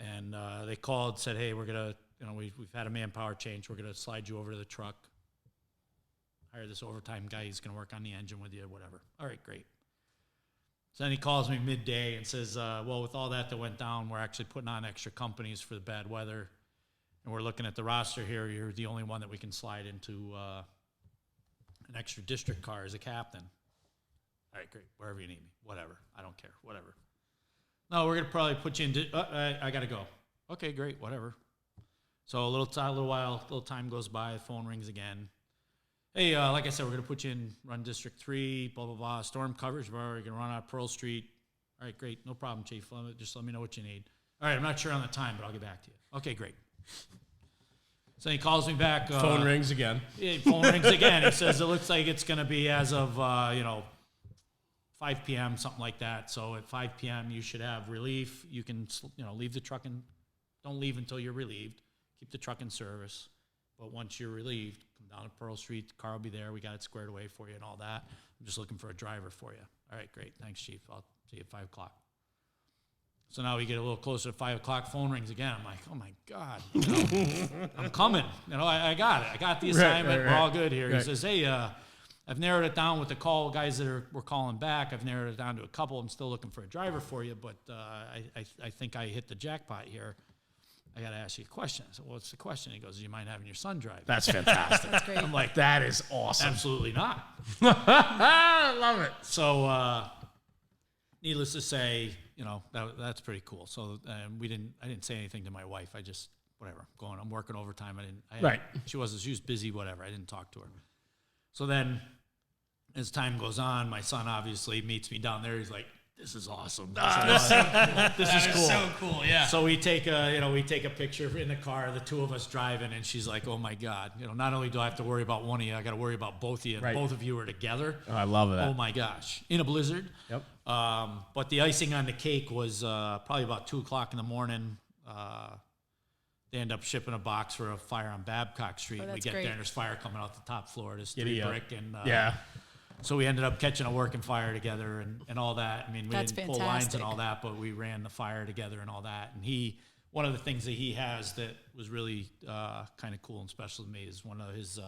And they called, said, hey, we're going to, we've had a manpower change. We're going to slide you over to the truck. Hire this overtime guy. He's going to work on the engine with you, whatever. All right, great. So then he calls me midday and says, well, with all that went down, we're actually putting on extra companies for the bad weather. And we're looking at the roster here. You're the only one that we can slide into an extra district car as a captain. All right, great. Wherever you need me. Whatever. I don't care. Whatever. No, we're going to probably put you in. I got to go. Okay, great, whatever. So a little time goes by, the phone rings again. Hey, like I said, we're going to put you in, run District 3, blah, blah, blah, storm coverage. We're going to run out Pearl Street. All right, great, no problem, Chief. Just let me know what you need. All right, I'm not sure on the time, but I'll get back to you. Okay, great. So he calls me back. Phone rings again. Yeah, phone rings again. He says, it looks like it's going to be as of, 5 p.m., something like that. So at 5 p.m., you should have relief. You can, leave the truck and don't leave until you're relieved. Keep the truck in service. But once you're relieved, come down to Pearl Street. The car will be there. We got it squared away for you and all that. I'm just looking for a driver for you. All right, great. Thanks, Chief. I'll see you at 5 o'clock. So now we get a little closer to 5 o'clock. Phone rings again. I'm like, oh, my God. I'm coming. I got it. I got the assignment. We're all good here. He says, hey, I've narrowed it down with the guys that were calling back. I've narrowed it down to a couple. I'm still looking for a driver for you, but I think I hit the jackpot here. I got to ask you a question. I said, well, what's the question? He goes, do you mind having your son drive? That's fantastic. That's great. I'm like, that is awesome. Absolutely not. I love it. So, needless to say, that's pretty cool. So I didn't say anything to my wife. I just, whatever, I'm working overtime. Right. She was busy, whatever. I didn't talk to her. So then, as time goes on, my son obviously meets me down there. He's like, "This is awesome. This is cool. So cool, yeah." So we take a picture in the car, the two of us driving, and she's like, "Oh my God! Not only do I have to worry about one of you, I got to worry about both of you. And both of you are together. Oh, I love that. Oh my gosh! In a blizzard. Yep. But the icing on the cake was probably about 2 o'clock in the morning. They end up shipping a box for a fire on Babcock Street. We get there and there's fire coming out the top floor. There's 3 brick and So we ended up catching a working fire together and all that. I mean, we didn't pull lines and all that, but we ran the fire together and all that. And one of the things that he has that was really kind of cool and special to me is one of his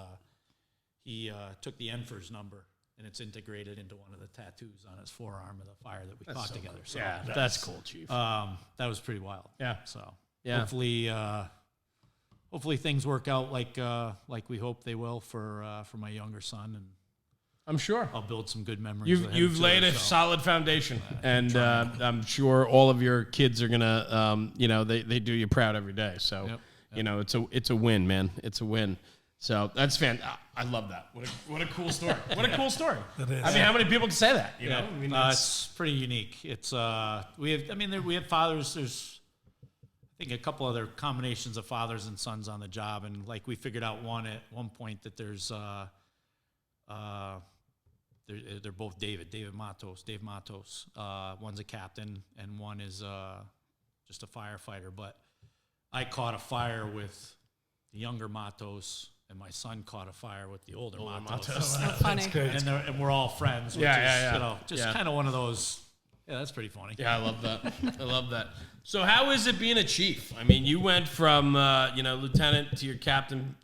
he took the Enfer's number, and it's integrated into one of the tattoos on his forearm of the fire that we caught together. Cool. So Yeah, that's cool, Chief. that was pretty wild. Yeah. So Yeah. hopefully things work out like we hope they will for my younger son, and I'm sure I'll build some good memories. you've laid a solid foundation, and I'm sure all of your kids are gonna, they do you proud every day. So, it's a win, man. It's a win. So that's fantastic. I love that. What a cool story. What a cool story. It is. I mean, how many people can say that? You know, I mean, it's pretty unique. It's we have fathers. There's I think a couple other combinations of fathers and sons on the job, and like we figured out at one point that there's they're both Dave Matos. One's a captain and one is just a firefighter. But I caught a fire with the younger Matos, and my son caught a fire with the older Matos. Funny. And we're all friends. Which is kind of one of those. Yeah, that's pretty funny. Yeah, I love that. I love that. So how is it being a chief? I mean, you went from lieutenant to your captain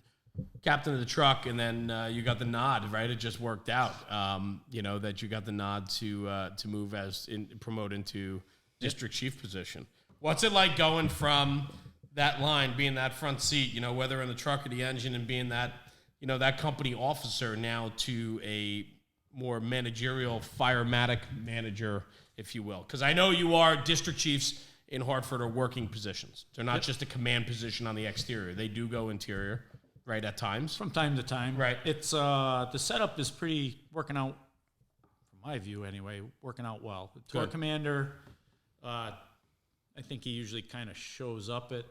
of the truck, and then you got the nod, right? It just worked out. That you got the nod to move promote into district chief position. What's it like going from that line, being that front seat, whether in the truck or the engine, and being that, that company officer now to a more managerial firematic manager, if you will? Because I know you are district chiefs in Hartford are working positions. They're not just a command position on the exterior. They do go interior, right, at times. From time to time. Right. It's the setup is pretty working out, from my view anyway, working out well. The tour commander, I think he usually kind of shows up at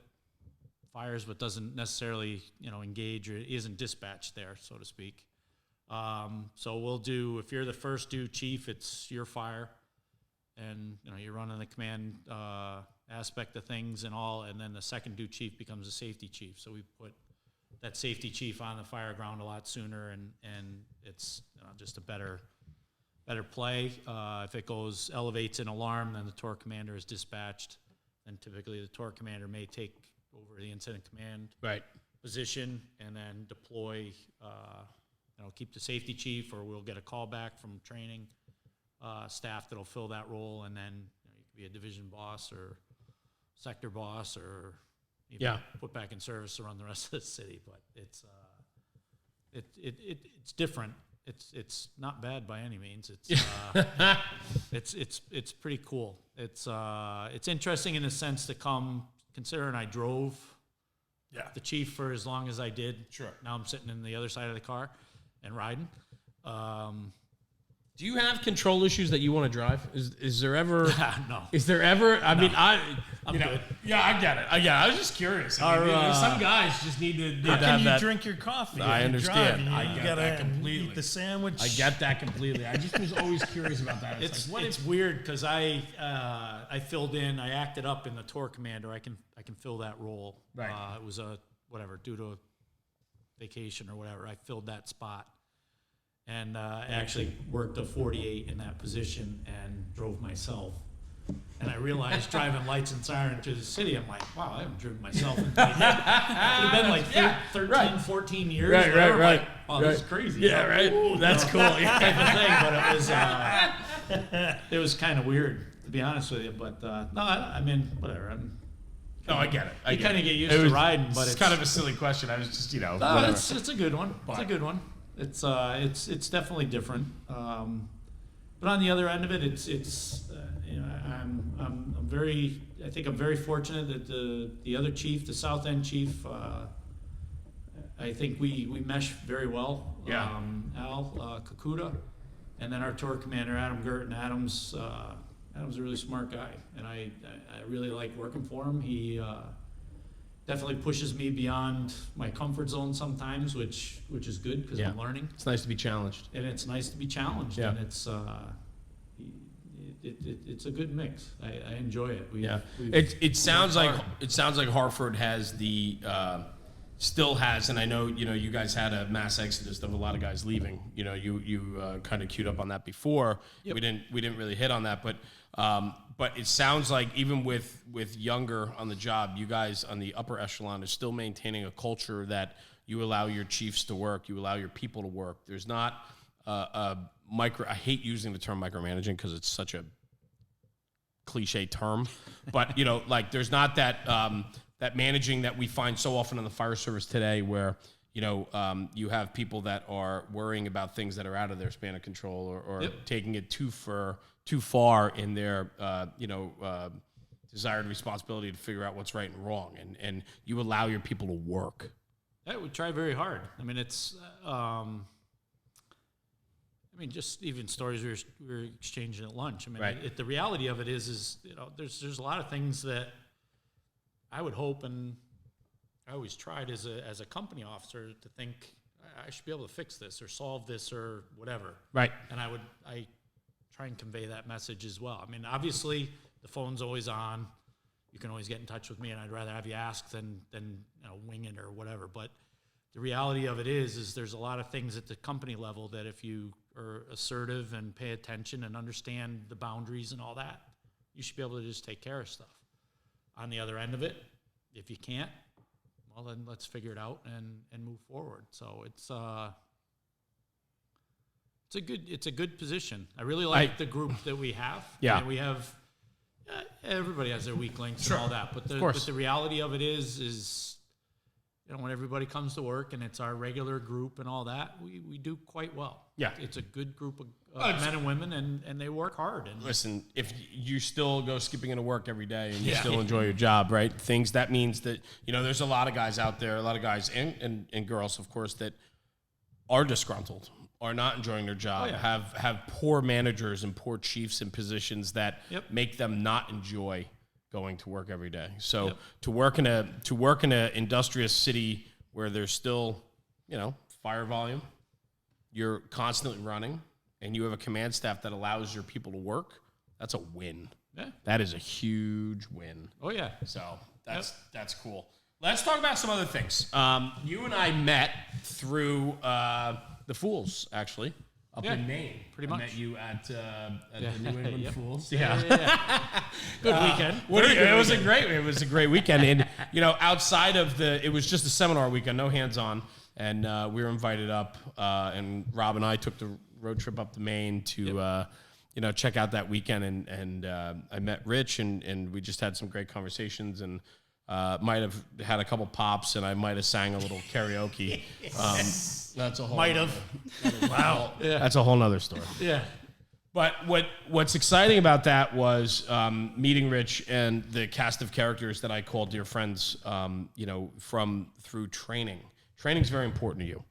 fires but doesn't necessarily, engage or isn't dispatched there, so to speak. So we'll do, if you're the first due chief, it's your fire. And, you're running the command aspect of things and all, and then the second due chief becomes a safety chief. So we put that safety chief on the fire ground a lot sooner, and it's just a better play. If it elevates an alarm, then the tour commander is dispatched. Then typically the tour commander may take over the incident command position and then deploy, keep the safety chief, or we'll get a call back from training staff that'll fill that role, and then you could be a division boss or sector boss, or even put back in service to run the rest of the city. But it's it's different. It's not bad by any means. It's pretty cool. It's interesting in a sense to come, considering I drove the chief for as long as I did. Sure. Now I'm sitting in the other side of the car and riding. Do you have control issues that you want to drive? Is there ever? No. Is there ever? I mean, I'm good. Yeah, I get it. I was just curious. I mean, some guys just need to How have can you that. drink your coffee? I if understand. You're driving? I You get gotta that completely. eat the sandwich. I get that completely. I just was always curious about that. It's weird because I filled in. I acted up in the tour commander. I can fill that role. Right. It was due to a vacation or whatever. I filled that spot. And I actually worked a 48 in that position and drove myself. And I realized driving lights and siren to the city, I'm like, wow, I haven't driven myself in like, it would have been like 13, 14 years. Right. Like, oh, this is crazy. Yeah, right. That's cool. Yeah. Type of thing, but it was kind of weird, to be honest with you. But no, I mean, whatever. I get it. You kind of get used to riding, but it's kind of a silly question. I was just, No, it's a good one. It's a good one. It's definitely different. But on the other end of it, I'm very fortunate that the other chief, the South End chief, I think we mesh very well. Yeah. Al Kakuda, and then our tour commander Adam Gert. And Adam's a really smart guy, and I really like working for him. He definitely pushes me beyond my comfort zone sometimes, which is good because I'm learning. It's nice to be challenged. And it's nice to be challenged, and it's a good mix. I enjoy it. It sounds like Hartford has still has, and I know you guys had a mass exodus of a lot of guys leaving. You kind of queued up on that before. Yep. We didn't really hit on that, but it sounds like even with younger on the job, you guys on the upper echelon are still maintaining a culture that you allow your chiefs to work, you allow your people to work. There's not a I hate using the term micromanaging because it's such a cliche term, but like there's not that that managing that we find so often in the fire service today, where you have people that are worrying about things that are out of their span of control, or taking it too far in their desired responsibility to figure out what's right and wrong, and you allow your people to work. Yeah, we try very hard. I mean, it's just even stories we were exchanging at lunch. I mean, right. The reality of it is there's a lot of things that I would hope, and I always tried as a company officer to think I should be able to fix this or solve this or whatever. Right. And I try and convey that message as well. I mean, obviously the phone's always on. You can always get in touch with me, and I'd rather have you ask than wing it or whatever. But the reality of it is there's a lot of things at the company level that if you are assertive and pay attention and understand the boundaries and all that, you should be able to just take care of stuff. On the other end of it, if you can't, well, then let's figure it out and move forward. So it's a good position. I really like the group that we have. Yeah, and we have. Everybody has their weak links sure. and all that, but the reality of it is when everybody comes to work and it's our regular group and all that, we do quite well. Yeah, it's a good group of men and women, and they work hard. And listen, if you still go skipping into work every day and you still enjoy your job, right? That means that there's a lot of guys out there, a lot of guys and girls, of course, that are disgruntled, are not enjoying their job, have poor managers and poor chiefs in positions that make them not enjoy going to work every day. So to work in a industrious city where there's still, fire volume, you're constantly running, and you have a command staff that allows your people to work, that's a win. Yeah. That is a huge win. Oh yeah. So that's cool. Let's talk about some other things. You and I met through the Fools, actually, up in Maine. Pretty much. I met you at the New England Fools. Yeah. Good weekend. It was a great weekend. And, outside of it was just a seminar weekend, no hands-on. And we were invited up, and Rob and I took the road trip up to Maine to, check out that weekend. And I met Rich, and we just had some great conversations, and might have had a couple pops, and I might have sang a little karaoke. That's a whole wow. Yeah. That's a whole nother story. Yeah. But what's exciting about that was meeting Rich and the cast of characters that I call dear friends. Through training. Training's very important to you.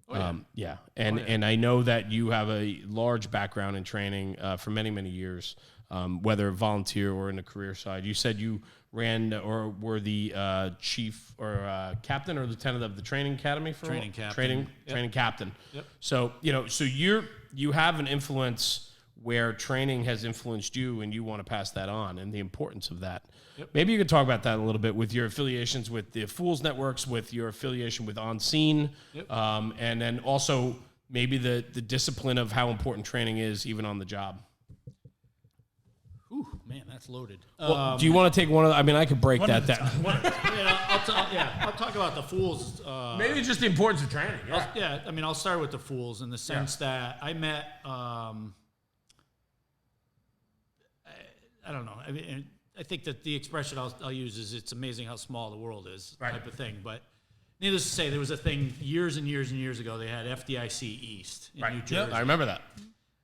Oh, yeah. And I know that you have a large background in training for many, many years, whether volunteer or in the career side. You said you ran or were the chief or captain or lieutenant of the training academy for training captain. Training captain. Yep. So you have an influence where training has influenced you, and you want to pass that on, and the importance of that. Yep. Maybe you could talk about that a little bit with your affiliations with the Fools Networks, with your affiliation with On Scene, and then also maybe the discipline of how important training is even on the job. Ooh, man, that's loaded. Well, do you want to take one of the, I could break that down. I'll talk about the Fools. Maybe just the importance of training. I'll start with the Fools in the sense that I met, I don't know. I think that the expression I'll use is it's amazing how small the world is, type of thing. But needless to say, there was a thing years and years and years ago. They had FDIC East in New Jersey. Yep, I remember that.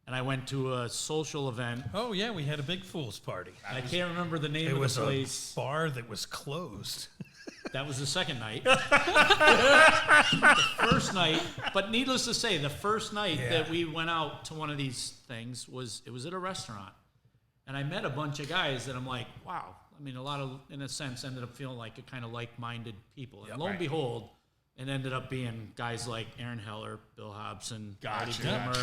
And I went to a social event. Oh, yeah, we had a big Fools party. I can't remember the name of the place. It was a bar that was closed. That was the second night. The first night, but needless to say, the first night that we went out to one of these things was at a restaurant. And I met a bunch of guys that I'm like, wow. A lot of, in a sense, ended up feeling like a kind of like-minded people. And lo and behold, it ended up being guys like Aaron Heller, Bill Hobson, Marty Dimmer.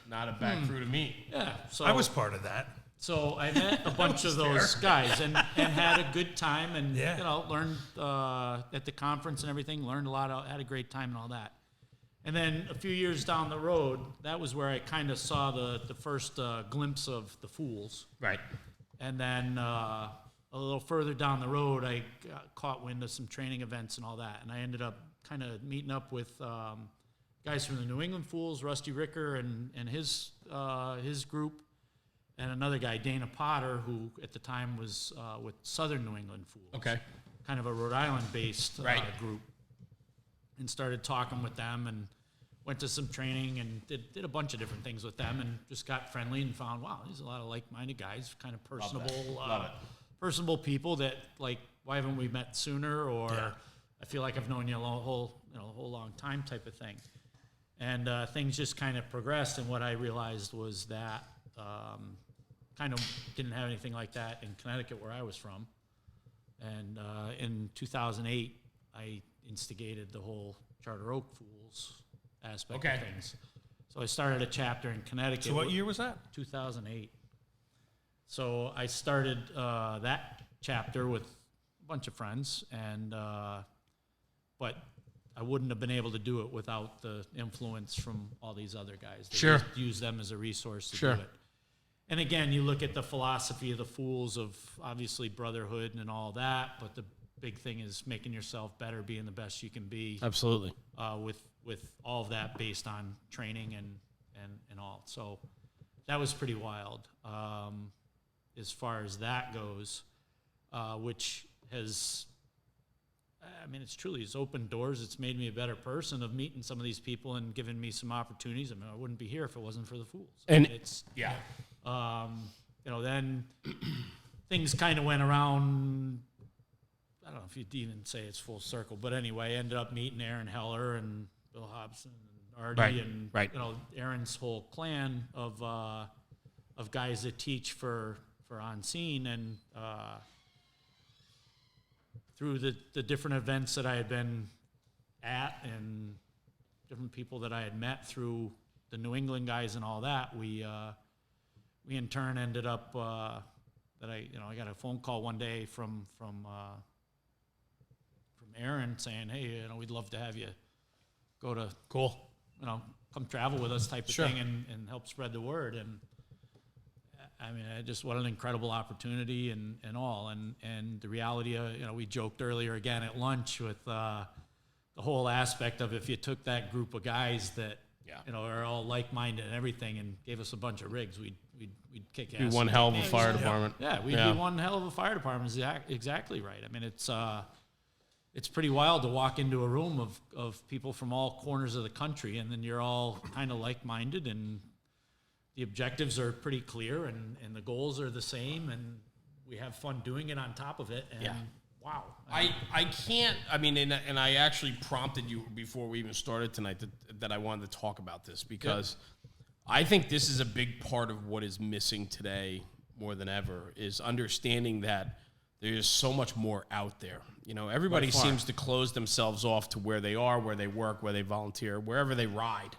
Not a bad crew to meet. Yeah. So I was part of that. So I met a bunch of those guys and had a good time and learned at the conference and everything, learned a lot, had a great time and all that. And then a few years down the road, that was where I kind of saw the first glimpse of the Fools. Right. And then a little further down the road, I caught wind of some training events and all that. And I ended up kind of meeting up with guys from the New England Fools, Rusty Ricker and his group, and another guy, Dana Potter, who at the time was with Southern New England Fools. Okay. Kind of a Rhode Island-based group. And started talking with them and went to some training and did a bunch of different things with them and just got friendly and found, wow, there's a lot of like-minded guys, kind of personable, personable people that, like, why haven't we met sooner? Or I feel like I've known you a whole long time type of thing. And things just kind of progressed. And what I realized was that kind of didn't have anything like that in Connecticut where I was from. And in 2008, I instigated the whole Charter Oak Fools aspect of things. So I started a chapter in Connecticut. So what year was that? 2008. So I started that chapter with a bunch of friends, and but I wouldn't have been able to do it without the influence from all these other guys. They Sure. just use them as a resource to do it. And again, you look at the philosophy of the Fools of obviously brotherhood and all that, but the big thing is making yourself better, being the best you can be. Absolutely. With all of that based on training and all. So that was pretty wild as far as that goes, which has, I mean, it's opened doors. It's made me a better person of meeting some of these people and giving me some opportunities. I mean, I wouldn't be here if it wasn't for the Fools. And it's, then things kind of went around. I don't know if you'd even say it's full circle, but anyway, ended up meeting Aaron Heller and Bill Hobson and Artie and Aaron's whole clan of guys that teach for On Scene, and through the different events that I had been at and different people that I had met through the New England guys and all that, we in turn ended up that I got a phone call one day from Aaron saying, hey, we'd love to have you go to come travel with us type of thing and help spread the word. And I mean, what an incredible opportunity and all. And the reality of, we joked earlier again at lunch with the whole aspect of if you took that group of guys that, are all like-minded and everything and gave us a bunch of rigs, we'd kick ass. Be one hell of a fire department. Yeah, we'd be one hell of a fire department. Exactly right. I mean, it's pretty wild to walk into a room of people from all corners of the country, and then you're all kind of like-minded, and the objectives are pretty clear, and the goals are the same, and we have fun doing it on top of it. And wow. I can't, I mean, and I actually prompted you before we even started tonight that I wanted to talk about this, because I think this is a big part of what is missing today more than ever, is understanding that there's so much more out there. Everybody seems to close themselves off to where they are, where they work, where they volunteer, wherever they ride.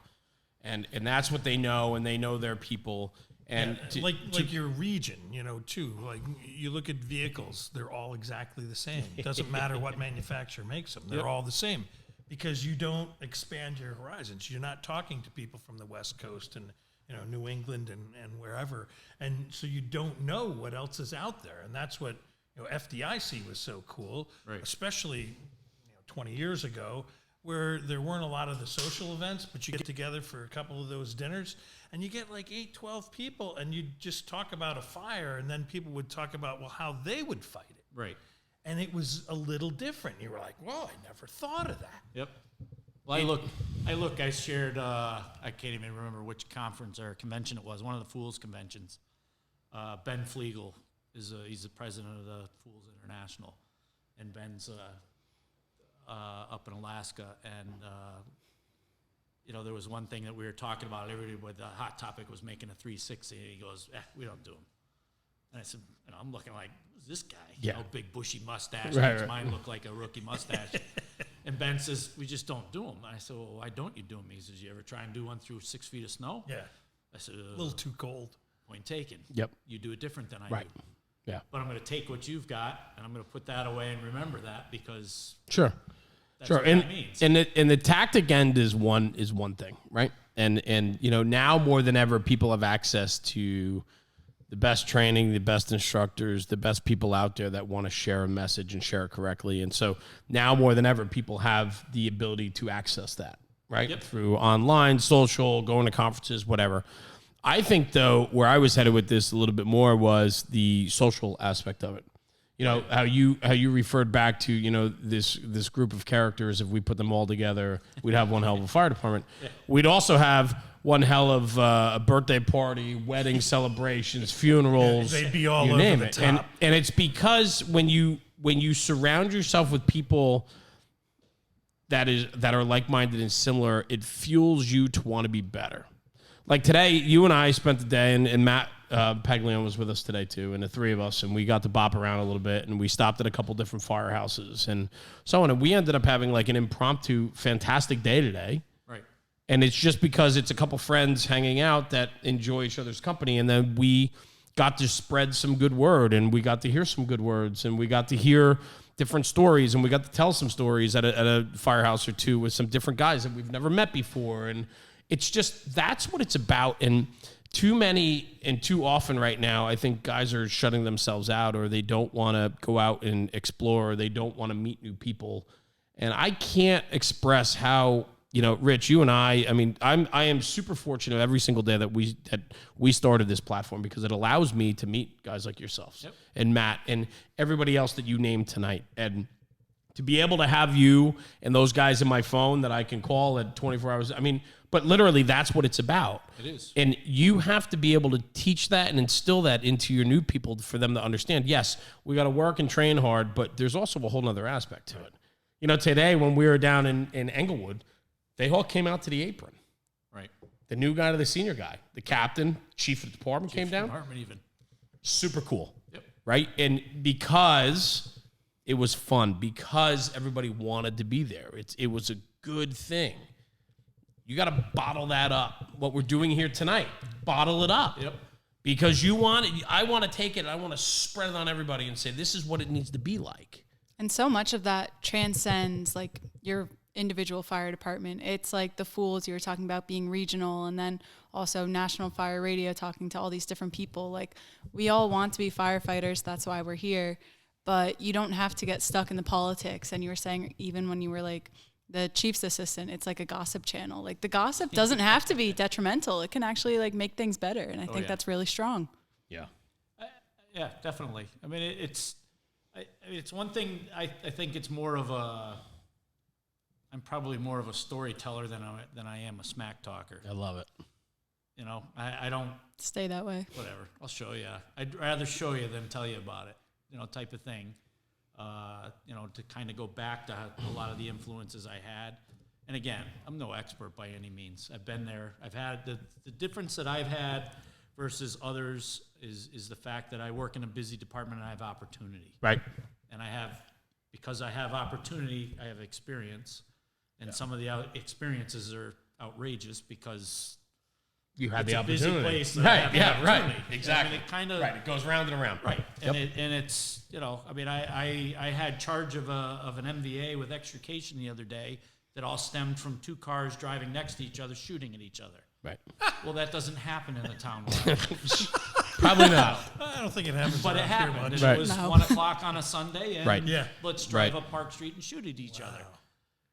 And that's what they know, and they know their people. And like your region, too. Like you look at vehicles, they're all exactly the same. It doesn't matter what manufacturer makes them. They're all the same, because you don't expand your horizons. You're not talking to people from the West Coast and New England and wherever. And so you don't know what else is out there. And that's what FDIC was so cool, especially 20 years ago, where there weren't a lot of the social events, but you get together for a couple of those dinners, and you get like 8, 12 people, and you just talk about a fire, and then people would talk about, how they would fight it. Right. And it was a little different. You were like, whoa, I never thought of that. Yep. Well, I shared, I can't even remember which conference or convention it was, one of the Fools conventions. Ben Flegel he's the president of the Fools International, and Ben's up in Alaska, and there was one thing that we were talking about. Everybody, with the hot topic was making a 360. And he goes, we don't do them. And I said, I'm looking like, who's this guy? Big bushy mustache. Makes mine look like a rookie mustache. And Ben says, we just don't do them. And I said, well, why don't you do them? He says, you ever try and do one through 6 feet of snow? Yeah. I said, a little too cold. Point taken. Yep. You do it different than I do. Yeah. But I'm going to take what you've got, and I'm going to put that away and remember that, because that's sure. What that means. And the tactic end is one thing, right? And now more than ever, people have access to the best training, the best instructors, the best people out there that want to share a message and share it correctly. And so now more than ever, people have the ability to access that, right? Yep. Through online, social, going to conferences, whatever. I think, though, where I was headed with this a little bit more was the social aspect of it. You know, how you referred back to, you know, this group of characters. If we put them all together, we'd have one hell of a fire department. We'd also have one hell of a birthday party, wedding celebrations, funerals. They'd be all you over name the it. top. And it's because when you surround yourself with people that are like-minded and similar, it fuels you to want to be better. Like today, you and I spent the day, and Matt Paglione was with us today too, and the three of us, and we got to bop around a little bit, and we stopped at a couple different firehouses and so on, and we ended up having like an impromptu, fantastic day today. Right. And it's just because it's a couple friends hanging out that enjoy each other's company, and then we got to spread some good word, and we got to hear some good words, and we got to hear different stories, and we got to tell some stories at a firehouse or two with some different guys that we've never met before, and it's just, that's what it's about. And too many and too often right now, I think guys are shutting themselves out, or they don't want to go out and explore, or they don't want to meet new people. And I can't express how, you know, Rich, you and I mean, I am super fortunate every single day that we started this platform, because it allows me to meet guys like yourselves and Matt and everybody else that you named tonight. And to be able to have you and those guys in my phone that I can call at 24 hours, I mean, but literally that's what it's about. It is. And you have to be able to teach that and instill that into your new people for them to understand, yes, we got to work and train hard, but there's also a whole nother aspect to it. You know, today when we were down in Englewood, they all came out to the apron. Right. The new guy to the senior guy, the captain, chief of the department came down. Department even. Super cool. Yep. Right? And because it was fun, because everybody wanted to be there, it was a good thing. You got to bottle that up. What we're doing here tonight, bottle it up. Yep. Because I want to take it and I want to spread it on everybody and say, this is what it needs to be like. And so much of that transcends like your individual fire department. It's like the Fools you were talking about being regional, and then also National Fire Radio, talking to all these different people. Like, we all want to be firefighters. That's why we're here. But you don't have to get stuck in the politics. And you were saying, even when you were like the chief's assistant, it's like a gossip channel. Like, the gossip doesn't have to be detrimental. It can actually like make things better. And I think that's really strong. Yeah. Yeah, definitely. I mean, it's one thing. I think it's more of a. I'm probably more of a storyteller than I am a smack talker. I love it. You know, I don't Stay that way. Whatever. I'll show you. I'd rather show you than tell you about it. You know, type of thing. You know, to kind of go back to a lot of the influences I had. And again, I'm no expert by any means. I've been there. I've had the difference that I've had versus others is the fact that I work in a busy department and I have opportunity. Right. And because I have opportunity, I have experience. And some of the experiences are outrageous because you had the it's a busy opportunity. place. So Right. Yeah. Right. Exactly. I mean, it kind of right. It goes round and around. Right. And it's, you know, I mean, I had charge of an MVA with extrication the other day that all stemmed from two cars driving next to each other, shooting at each other. Right. Well, that doesn't happen in the town. Probably not. I don't think it happens. But it around here happened. much. And Right. it was 1 o'clock on a Sunday, and Right. Yeah. let's drive Right. up Park Street and shoot at each other.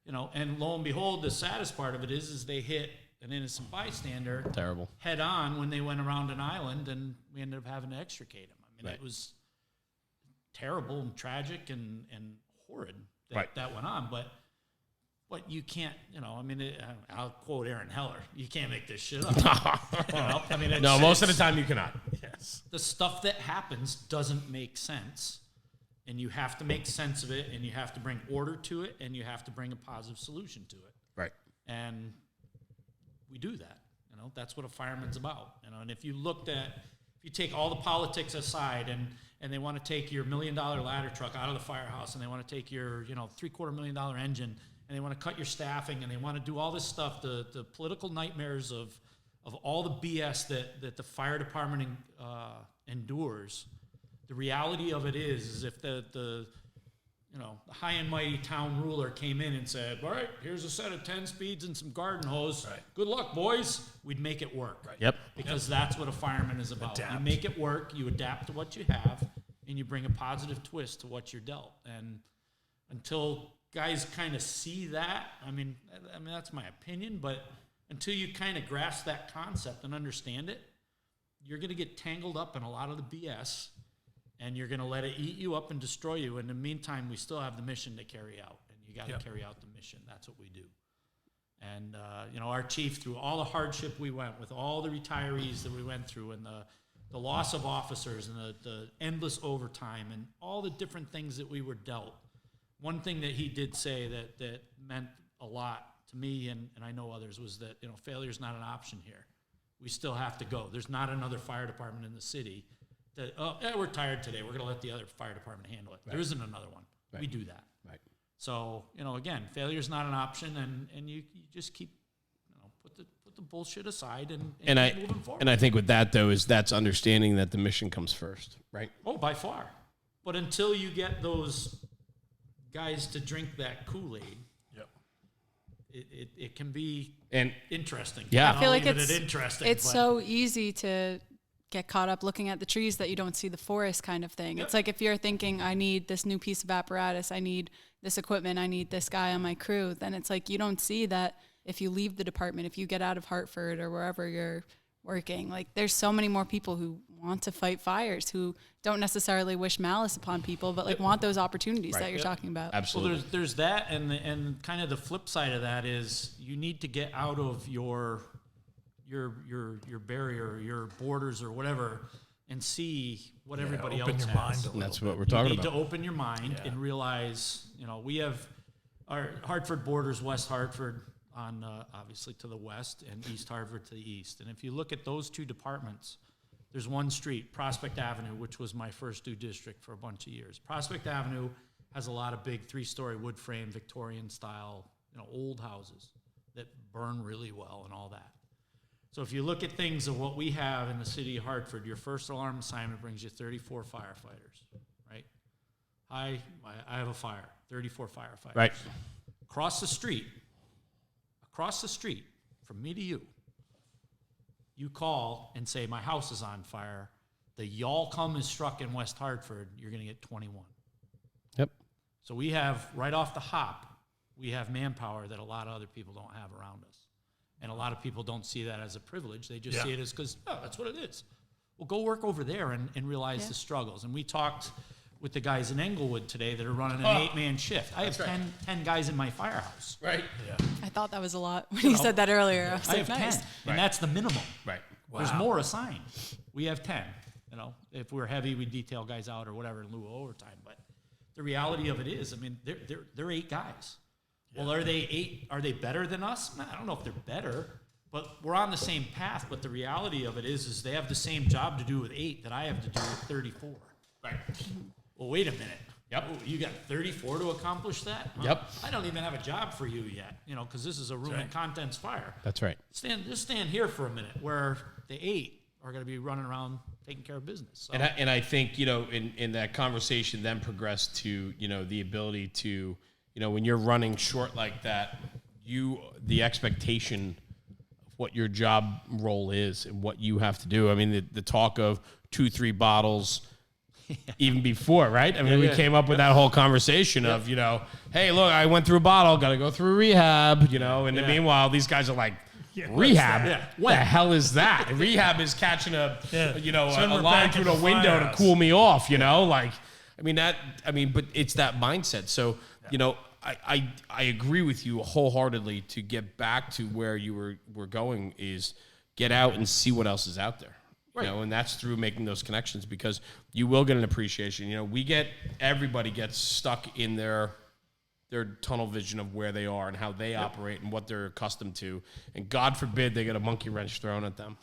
You know, and lo and behold, the saddest part of it is they hit an innocent bystander Terrible. head on when they went around an island, and we ended up having to extricate him. I mean, Right. it was terrible and tragic and horrid that Right. that went on. But you can't, you know, I mean, I'll quote Aaron Heller: "You can't make this shit up." You know? I mean, No, most of the time you cannot. Yes. the stuff that happens doesn't make sense, and you have to make sense of it, and you have to bring order to it, and you have to bring a positive solution to it. Right. And we do that. You know, that's what a fireman's about. You know, and if you take all the politics aside, and they want to take your $1 million ladder truck out of the firehouse, and they want to take your, you know, $750 million engine, and they want to cut your staffing, and they want to do all this stuff, the political nightmares of all the BS that the fire department endures. The reality of it is if the the high and mighty town ruler came in and said, all right, here's a set of 10 speeds and some garden hose. Right. Good luck, boys. We'd make it work. Right. Yep. Because that's what a fireman is about. Adapt. You make it work, you adapt to what you have, and you bring a positive twist to what you're dealt. And until guys kind of see that, I mean, that's my opinion, but until you kind of grasp that concept and understand it, you're going to get tangled up in a lot of the BS, and you're going to let it eat you up and destroy you. In the meantime, we still have the mission to carry out, and you got to carry out the mission. That's what we do. And, our chief, through all the hardship we went with, all the retirees that we went through, and the loss of officers, and the endless overtime, and all the different things that we were dealt, one thing that he did say that meant a lot to me, and I know others, was that, failure is not an option here. We still have to go. There's not another fire department in the city that, we're tired today, we're going to let the other fire department handle it. Right. There isn't another one. Right. We do that. Right. So, again, failure is not an option, and you just keep, put the bullshit aside and keep moving forward. And I think with that, though, that's understanding that the mission comes first, right? Oh, by far. But until you get those guys to drink that Kool-Aid, it can be interesting. Yeah. I feel like it's so easy to get caught up looking at the trees that you don't see the forest kind of thing. Yep. It's like if you're thinking, I need this new piece of apparatus, I need this equipment, I need this guy on my crew, then it's like you don't see that if you leave the department, if you get out of Hartford or wherever you're working, like there's so many more people who want to fight fires, who don't necessarily wish malice upon people, but like want those opportunities that you're talking about. Absolutely. Well, there's that, and kind of the flip side of that is you need to get out of your barrier, your borders or whatever, and see what everybody else has. And that's what we're talking about. You need to open your mind and realize, we have our Hartford borders, West Hartford on obviously to the west, and East Hartford to the east. And if you look at those two departments, there's one street, Prospect Avenue, which was my first due district for a bunch of years. Prospect Avenue has a lot of big 3-story wood frame, Victorian style, old houses that burn really well and all that. So if you look at things of what we have in the city of Hartford, your first alarm assignment brings you 34 firefighters, right? I have a fire, 34 firefighters. Right. Across the street from me to you, you call and say, my house is on fire. The y'all come is struck in West Hartford, you're going to get 21. Yep. So we have, right off the hop, we have manpower that a lot of other people don't have around us. And a lot of people don't see that as a privilege. They just see it as because, that's what it is. Well, go work over there and realize the struggles. And we talked with the guys in Englewood today that are running an 8-man shift. I have 10 guys in my firehouse. Right. Yeah. I thought that was a lot when you said that earlier. I was like, have 10, and that's the minimum. Right. Wow. There's more assigned. We have 10. If we're heavy, we detail guys out or whatever in lieu of overtime. But the reality of it is, they're 8 guys. Yeah. Well, are they 8? Are they better than us? I don't know if they're better, but we're on the same path. But the reality of it is they have the same job to do with 8 that I have to do with 34. Right. Well, wait a minute. Yep. Oh, you got 34 to accomplish that? Yep. I don't even have a job for you yet, because this is a room and contents fire. That's right. Just stand here for a minute, where the 8 are going to be running around taking care of business. So. And I think, in that conversation then progressed to, the ability to, when you're running short like that, the expectation of what your job role is and what you have to do. I mean, the talk of 2-3 bottles even before, right? We came up with that whole conversation of, hey, look, I went through a bottle, got to go through rehab, and then meanwhile, these guys are like, rehab? Yeah. What the hell is that? Rehab is catching a line through the window to cool me off, but it's that mindset. So, I agree with you wholeheartedly. To get back to where you were going is get out and see what else is out there. Right. And that's through making those connections, because you will get an appreciation. Everybody gets stuck in their tunnel vision of where they are and how they operate and what they're accustomed to. And God forbid they get a monkey wrench thrown at them.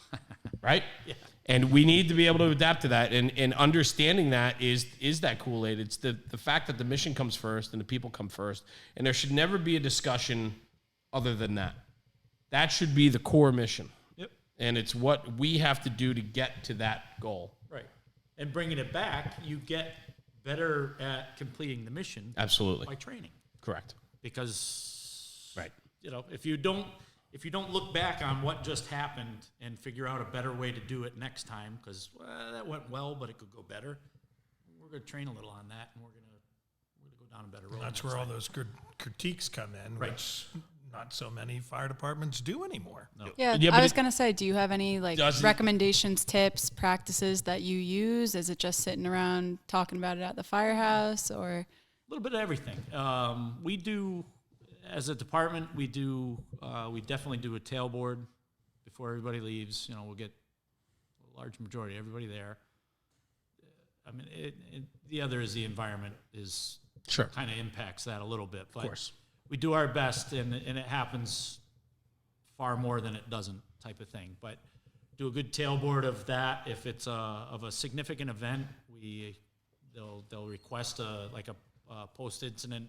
Right? Yeah. And we need to be able to adapt to that. And understanding that is that Kool-Aid. It's the fact that the mission comes first and the people come first. And there should never be a discussion other than that. That should be the core mission. Yep. And it's what we have to do to get to that goal. Right. And bringing it back, you get better at completing the mission. Absolutely. By training. Correct. Because, right. If you don't look back on what just happened and figure out a better way to do it next time, because that went well, but it could go better. We're going to train a little on that, and we're going to go down a better road. That's where all those good critiques come in, right. which not so many fire departments do anymore. No. Yeah, I was going to say, do you have any recommendations, tips, practices that you use? Is it just sitting around talking about it at the firehouse, or a little bit of everything? We do, as a department, we definitely do a tailboard before everybody leaves. We'll get a large majority of everybody there. I mean, the other is the environment is kind of impacts that a little bit. But of course. We do our best, and it happens far more than it doesn't type of thing. But do a good tailboard of that. If it's of a significant event, they'll request a post-incident,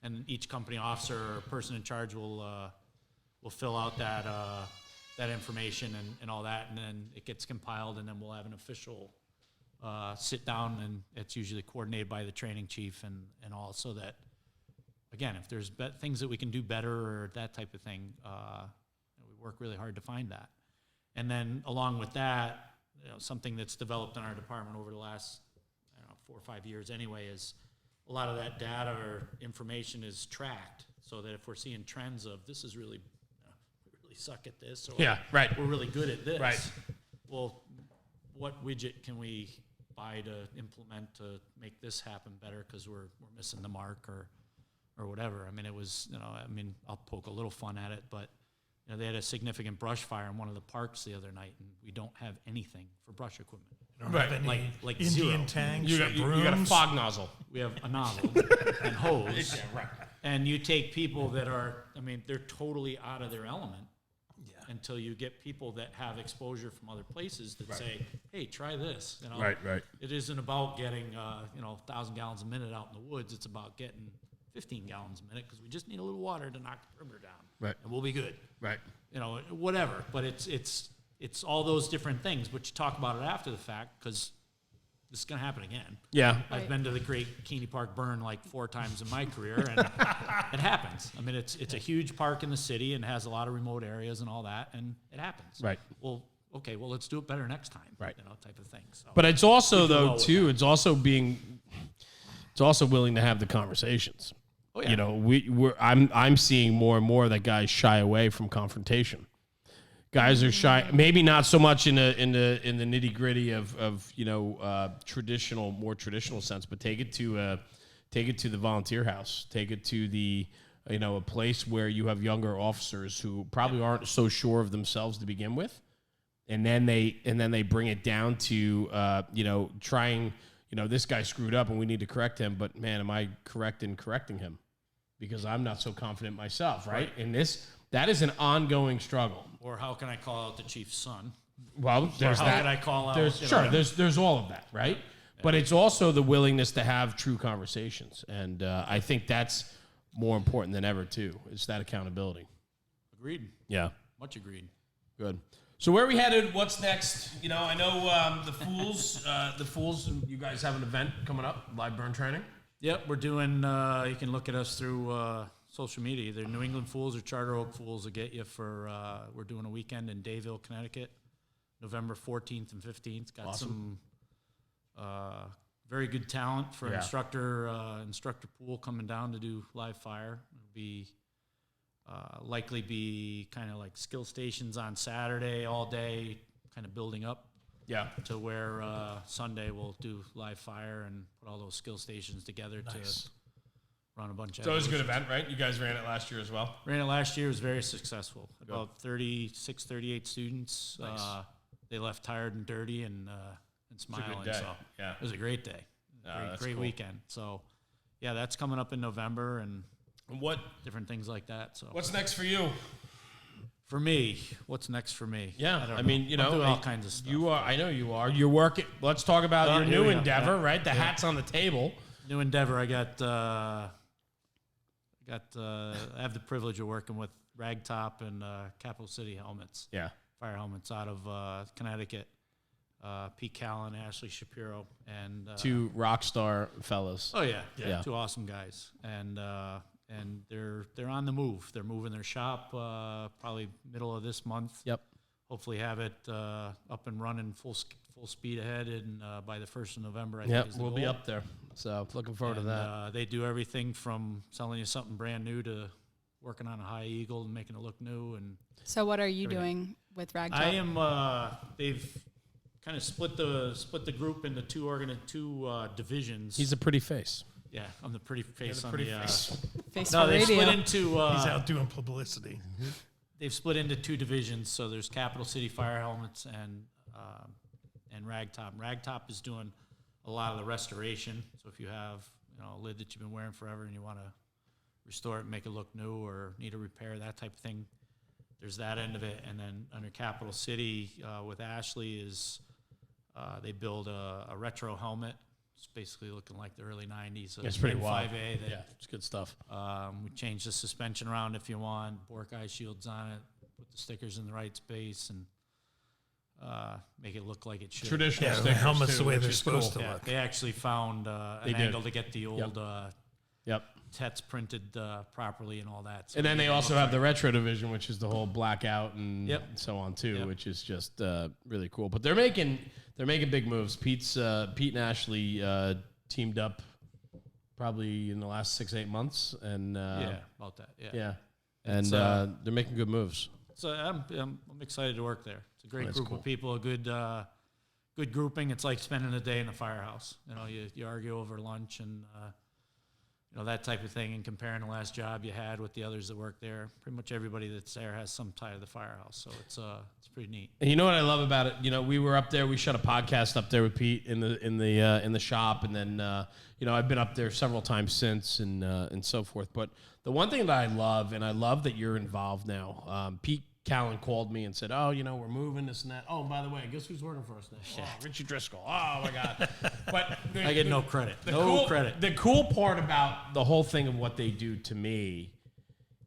and each company officer or person in charge will fill out that information and all that, and then it gets compiled, and then we'll have an official sit down, and it's usually coordinated by the training chief and all, so that, again, if there's things that we can do better or that type of thing, we work really hard to find that. And then along with that, something that's developed in our department over the last 4 or 5 years anyway is a lot of that data or information is tracked, so that if we're seeing trends of this is really we really suck at this, or we're really good at this, right. Well, what widget can we buy to implement to make this happen better because we're missing the mark or whatever. I mean, it was, I'll poke a little fun at it, but they had a significant brush fire in one of the parks the other night, and we don't have anything for brush equipment. You don't have any like Indian zero. tanks, you got a fog nozzle. We have a nozzle and hose. Yeah, right. And you take people that are, they're totally out of their element. Until you get people that have exposure from other places that say, hey, try this. Right. It isn't about getting 1,000 gallons a minute out in the woods. It's about getting 15 gallons a minute because we just need a little water to knock the perimeter down. Right. And we'll be good. Right. Whatever. But it's all those different things. But you talk about it after the fact because this is going to happen again. Yeah. I've been to the Great Keeney Park burn like 4 times in my career, and it happens. It's a huge park in the city and has a lot of remote areas and all that, and it happens. Right. Well, okay, let's do it better next time. Right. Type of thing. So but it's also, though, too, it's also willing to have the conversations. Oh, yeah. I'm seeing more and more that guys shy away from confrontation. Guys are shy, maybe not so much in the nitty gritty of more traditional sense, but take it to the volunteer house, take it to the a place where you have younger officers who probably aren't so sure of themselves to begin with, and then they bring it down to trying this guy screwed up and we need to correct him, but man, am I correct in correcting him because I'm not so confident myself, right? And that is an ongoing struggle. Or how can I call out the chief's son? Well, there's how that. Can I call out? There's all of that, right? Yeah. But it's also the willingness to have true conversations, and I think that's more important than ever too. It's that accountability. Agreed. Yeah. Much agreed. Good. So where are we headed? What's next? I know the Fools. You guys have an event coming up, live burn training. Yep, we're doing. You can look at us through social media. Either New England Fools or Charter Oak Fools will get you for. We're doing a weekend in Dayville, Connecticut, November 14th and 15th. Got awesome. Some very good talent for instructor pool coming down to do live fire. It'll be likely be kind of like skill stations on Saturday all day, kind of building up. Yeah. To where Sunday we'll do live fire and put all those skill stations together to run a bunch of. So it was a good event, right? You guys ran it last year as well? Ran it last year. It was very successful. Good. About 36, 38 students. Nice. They left tired and dirty and smiling. It was a good day. So yeah. It was a great day. Great cool. Weekend. So, yeah, that's coming up in November and what different things like that. So what's next for you? For me, what's next for me? Yeah, I mean, do all kinds of stuff. You are. I know you are. You're working. Let's talk about your new endeavor, right? The hat's on the table. New endeavor. I have the privilege of working with Ragtop and Capital City Helmets. Yeah, fire helmets out of Connecticut. Pete Callan, Ashley Shapiro, and Two rock star fellas. oh yeah, Yeah. two awesome guys, and they're on the move. They're moving their shop probably middle of this month. Yep. Hopefully have it up and running full speed ahead, and by the 1st of November, I Yep, think is the we'll be goal. up there. So looking forward to And, that. they do everything from selling you something brand new to working on a high eagle and making it look new. And So what are you doing with Ragtop? I am. They've kind of split the group into two divisions. He's a pretty face. Yeah, I'm the pretty face on pretty the. face. Face No, for they radio. split into. He's out doing publicity. They've split into two divisions. So there's Capital City Fire Helmets and Ragtop. Ragtop is doing a lot of the restoration. So if you have a lid that you've been wearing forever and you want to restore it, and make it look new, or need a repair, that type of thing, there's that end of it. And then under Capital City with Ashley is they build a retro helmet. It's basically looking like the early 90s. It's pretty wild. 5A that, Yeah, it's good stuff. we changed the suspension around if you want, Bork eye shields on it, put the stickers in the right space, and make it look like it should. Traditional Yeah, the stickers helmet's too, the way which they're is supposed cool. to Yeah, look. they actually found an They did. angle to get the old Yep. TETs printed properly and all that. So And then they it also looks have like- the retro division, which is the whole blackout and Yep. so on too, Yep. which is just really cool. But they're making big moves. Pete and Ashley teamed up probably in the last 6-8 months, and about that. Yeah. and It's, they're making good moves. So I'm excited to work there. It's a great That's group cool. of people, a good grouping. It's like spending a day in the firehouse. You argue over lunch and that type of thing, and comparing the last job you had with the others that work there. Pretty much everybody that's there has some tie to the firehouse, so it's pretty neat. And you know what I love about it? We were up there. We shot a podcast up there with Pete in the shop, and then I've been up there several times since, and so forth. But the one thing that I love, and I love that you're involved now. Pete Callan called me and said, "Oh, we're moving this and that. Oh, by the way, guess who's working for us now? Oh, Richie Driscoll. Oh my God!" But I get no credit. Credit. The cool part about the whole thing of what they do to me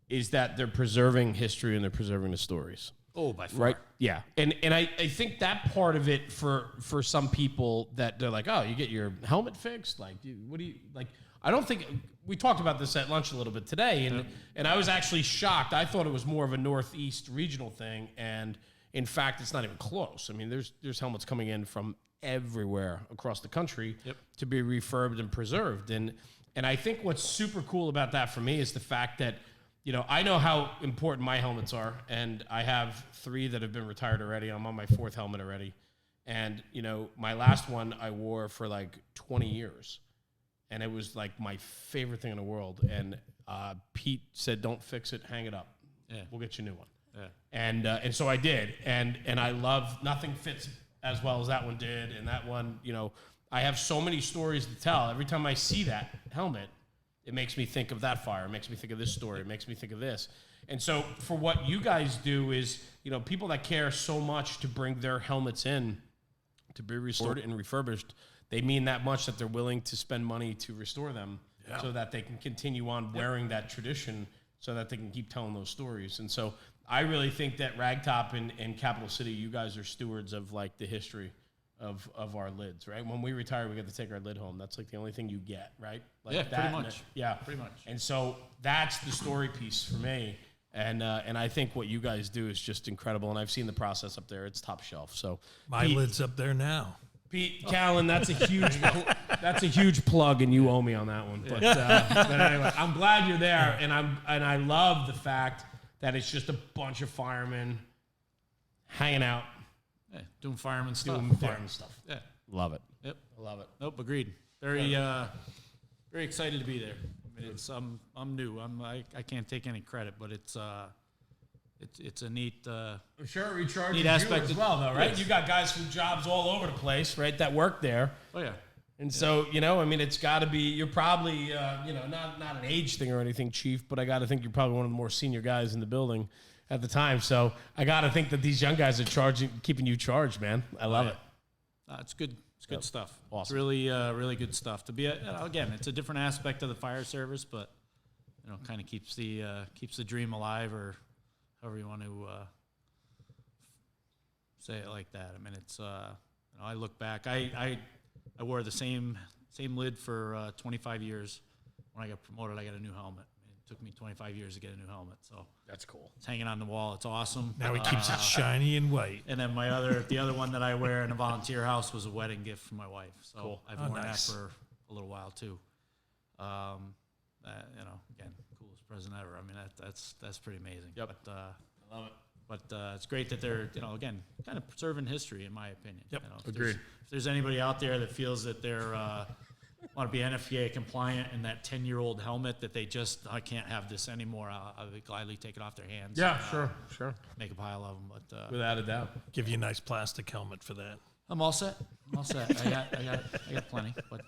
is that they're preserving history and they're preserving the stories. Oh, by far. Right? Yeah. And I think that part of it for some people that they're like, oh, you get your helmet fixed? Like, what do you, like, I don't think, we talked about this at lunch a little bit today, and I was actually shocked. I thought it was more of a Northeast regional thing, and in fact, it's not even close. I mean, there's helmets coming in from everywhere across the country to be refurbed and preserved. And I think what's super cool about that for me is the fact that, I know how important my helmets are, and I have 3 that have been retired already. I'm on my 4th helmet already. And, my last one I wore for like 20 years. And it was like my favorite thing in the world. And Pete said, don't fix it, hang it up. Yeah. We'll get you a new one. Yeah. And so I did. And I love, nothing fits as well as that one did. And that one, I have so many stories to tell. Every time I see that helmet, it makes me think of that fire. It makes me think of this story. It makes me think of this. And so for what you guys do is, people that care so much to bring their helmets in to be restored and refurbished, they mean that much that they're willing to spend money to restore them so that they can continue on wearing that tradition, so that they can keep telling those stories. And so I really think that Ragtop and Capital City, you guys are stewards of like the history of our lids, right? When we retire, we get to take our lid home. That's like the only thing you get, right? Like Yeah, that pretty much. Pretty much. And so that's the story piece for me. And I think what you guys do is just incredible. And I've seen the process up there; it's top shelf. So My lid's up there now. Pete Callan, that's a huge plug, and you owe me on that one. But anyway, I'm glad you're there, and I love the fact that it's just a bunch of firemen hanging out, Yeah, doing fireman stuff. doing fireman stuff. Yeah. Love it. Yep. I love it. Nope. Agreed. Very excited to be there. I mean, I'm new. I can't take any credit, but it's a neat. I'm sure it recharges Neat you aspect as of- well, though, right? yes. You got guys from jobs all over the place, right, that work there. Oh yeah. And so, it's got to be, you're probably, not an age thing or anything, Chief, but I got to think you're probably one of the more senior guys in the building at the time. So I got to think that these young guys are keeping you charged, man. I love it. It's good. It's good stuff. Awesome. It's really, really good stuff. To be again, it's a different aspect of the fire service, but kind of keeps the dream alive, or however you want to say it like that. I mean, I look back. I wore the same lid for 25 years. When I got promoted, I got a new helmet. It took me 25 years to get a new helmet, so That's cool. it's hanging on the wall. It's awesome. Now he keeps it shiny and white. And then the other one that I wear in a volunteer house was a wedding gift from my wife. So Cool. I've worn that for a little while too. Again, coolest present ever. I mean, that's pretty amazing. Yep. But, I love it. But it's great that they're, again, kind of preserving history, in my opinion. Yep. Agreed. If there's anybody out there that feels that they're want to be NFPA compliant and that 10-year-old helmet that they just, I can't have this anymore, I'll gladly take it off their hands. Yeah, sure. Make a pile of them. But Without a doubt. Give you a nice plastic helmet for that. I'm all set. I got plenty. But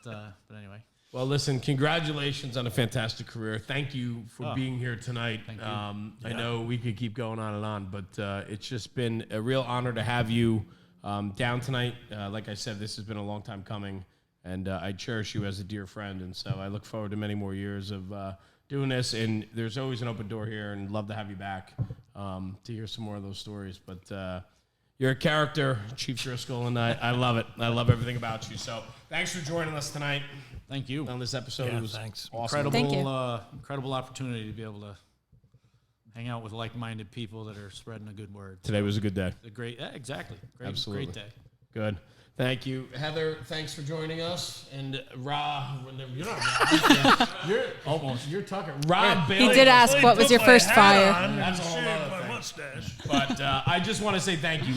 anyway. Well, listen, congratulations on a fantastic career. Thank you for being here tonight. Thank you. I know we could keep going on and on, but it's just been a real honor to have you down tonight. Like I said, this has been a long time coming, and I cherish you as a dear friend, and so I look forward to many more years of doing this, and there's always an open door here, and love to have you back to hear some more of those stories. But you're a character, Chief Driscoll, and I love it. I love everything about you. So thanks for joining us tonight. Thank you. On this episode. Yeah, It was thanks. awesome. Thank you. Incredible opportunity to be able to hang out with like-minded people that are spreading a good word. Today was a good day. Exactly. Absolutely. Great day. Good. Thank you. Heather, thanks for joining us. And Rob, you're not Rob. You're almost. You're Tucker. Rob Bailey. He did ask what was your first fire. That's a whole other thing. Mustache. But I just want to say thank you.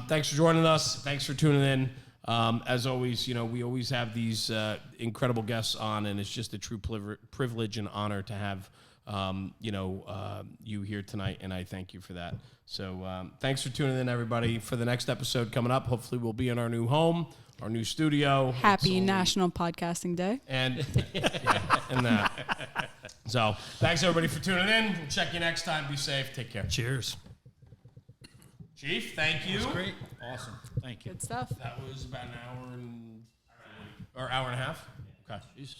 Thanks for joining us. Thanks for tuning in. As always, we always have these incredible guests on, and it's just a true privilege and honor to have, you here tonight, and I thank you for that. So thanks for tuning in, everybody. For the next episode coming up, hopefully we'll be in our new home, our new studio. Happy National Podcasting Day. And that. So thanks, everybody, for tuning in. We'll check you next time. Be safe. Take care. Cheers. Chief, thank you. That's great. Awesome. Thank you. Good stuff. That was about an hour and a half. Okay. Jeez.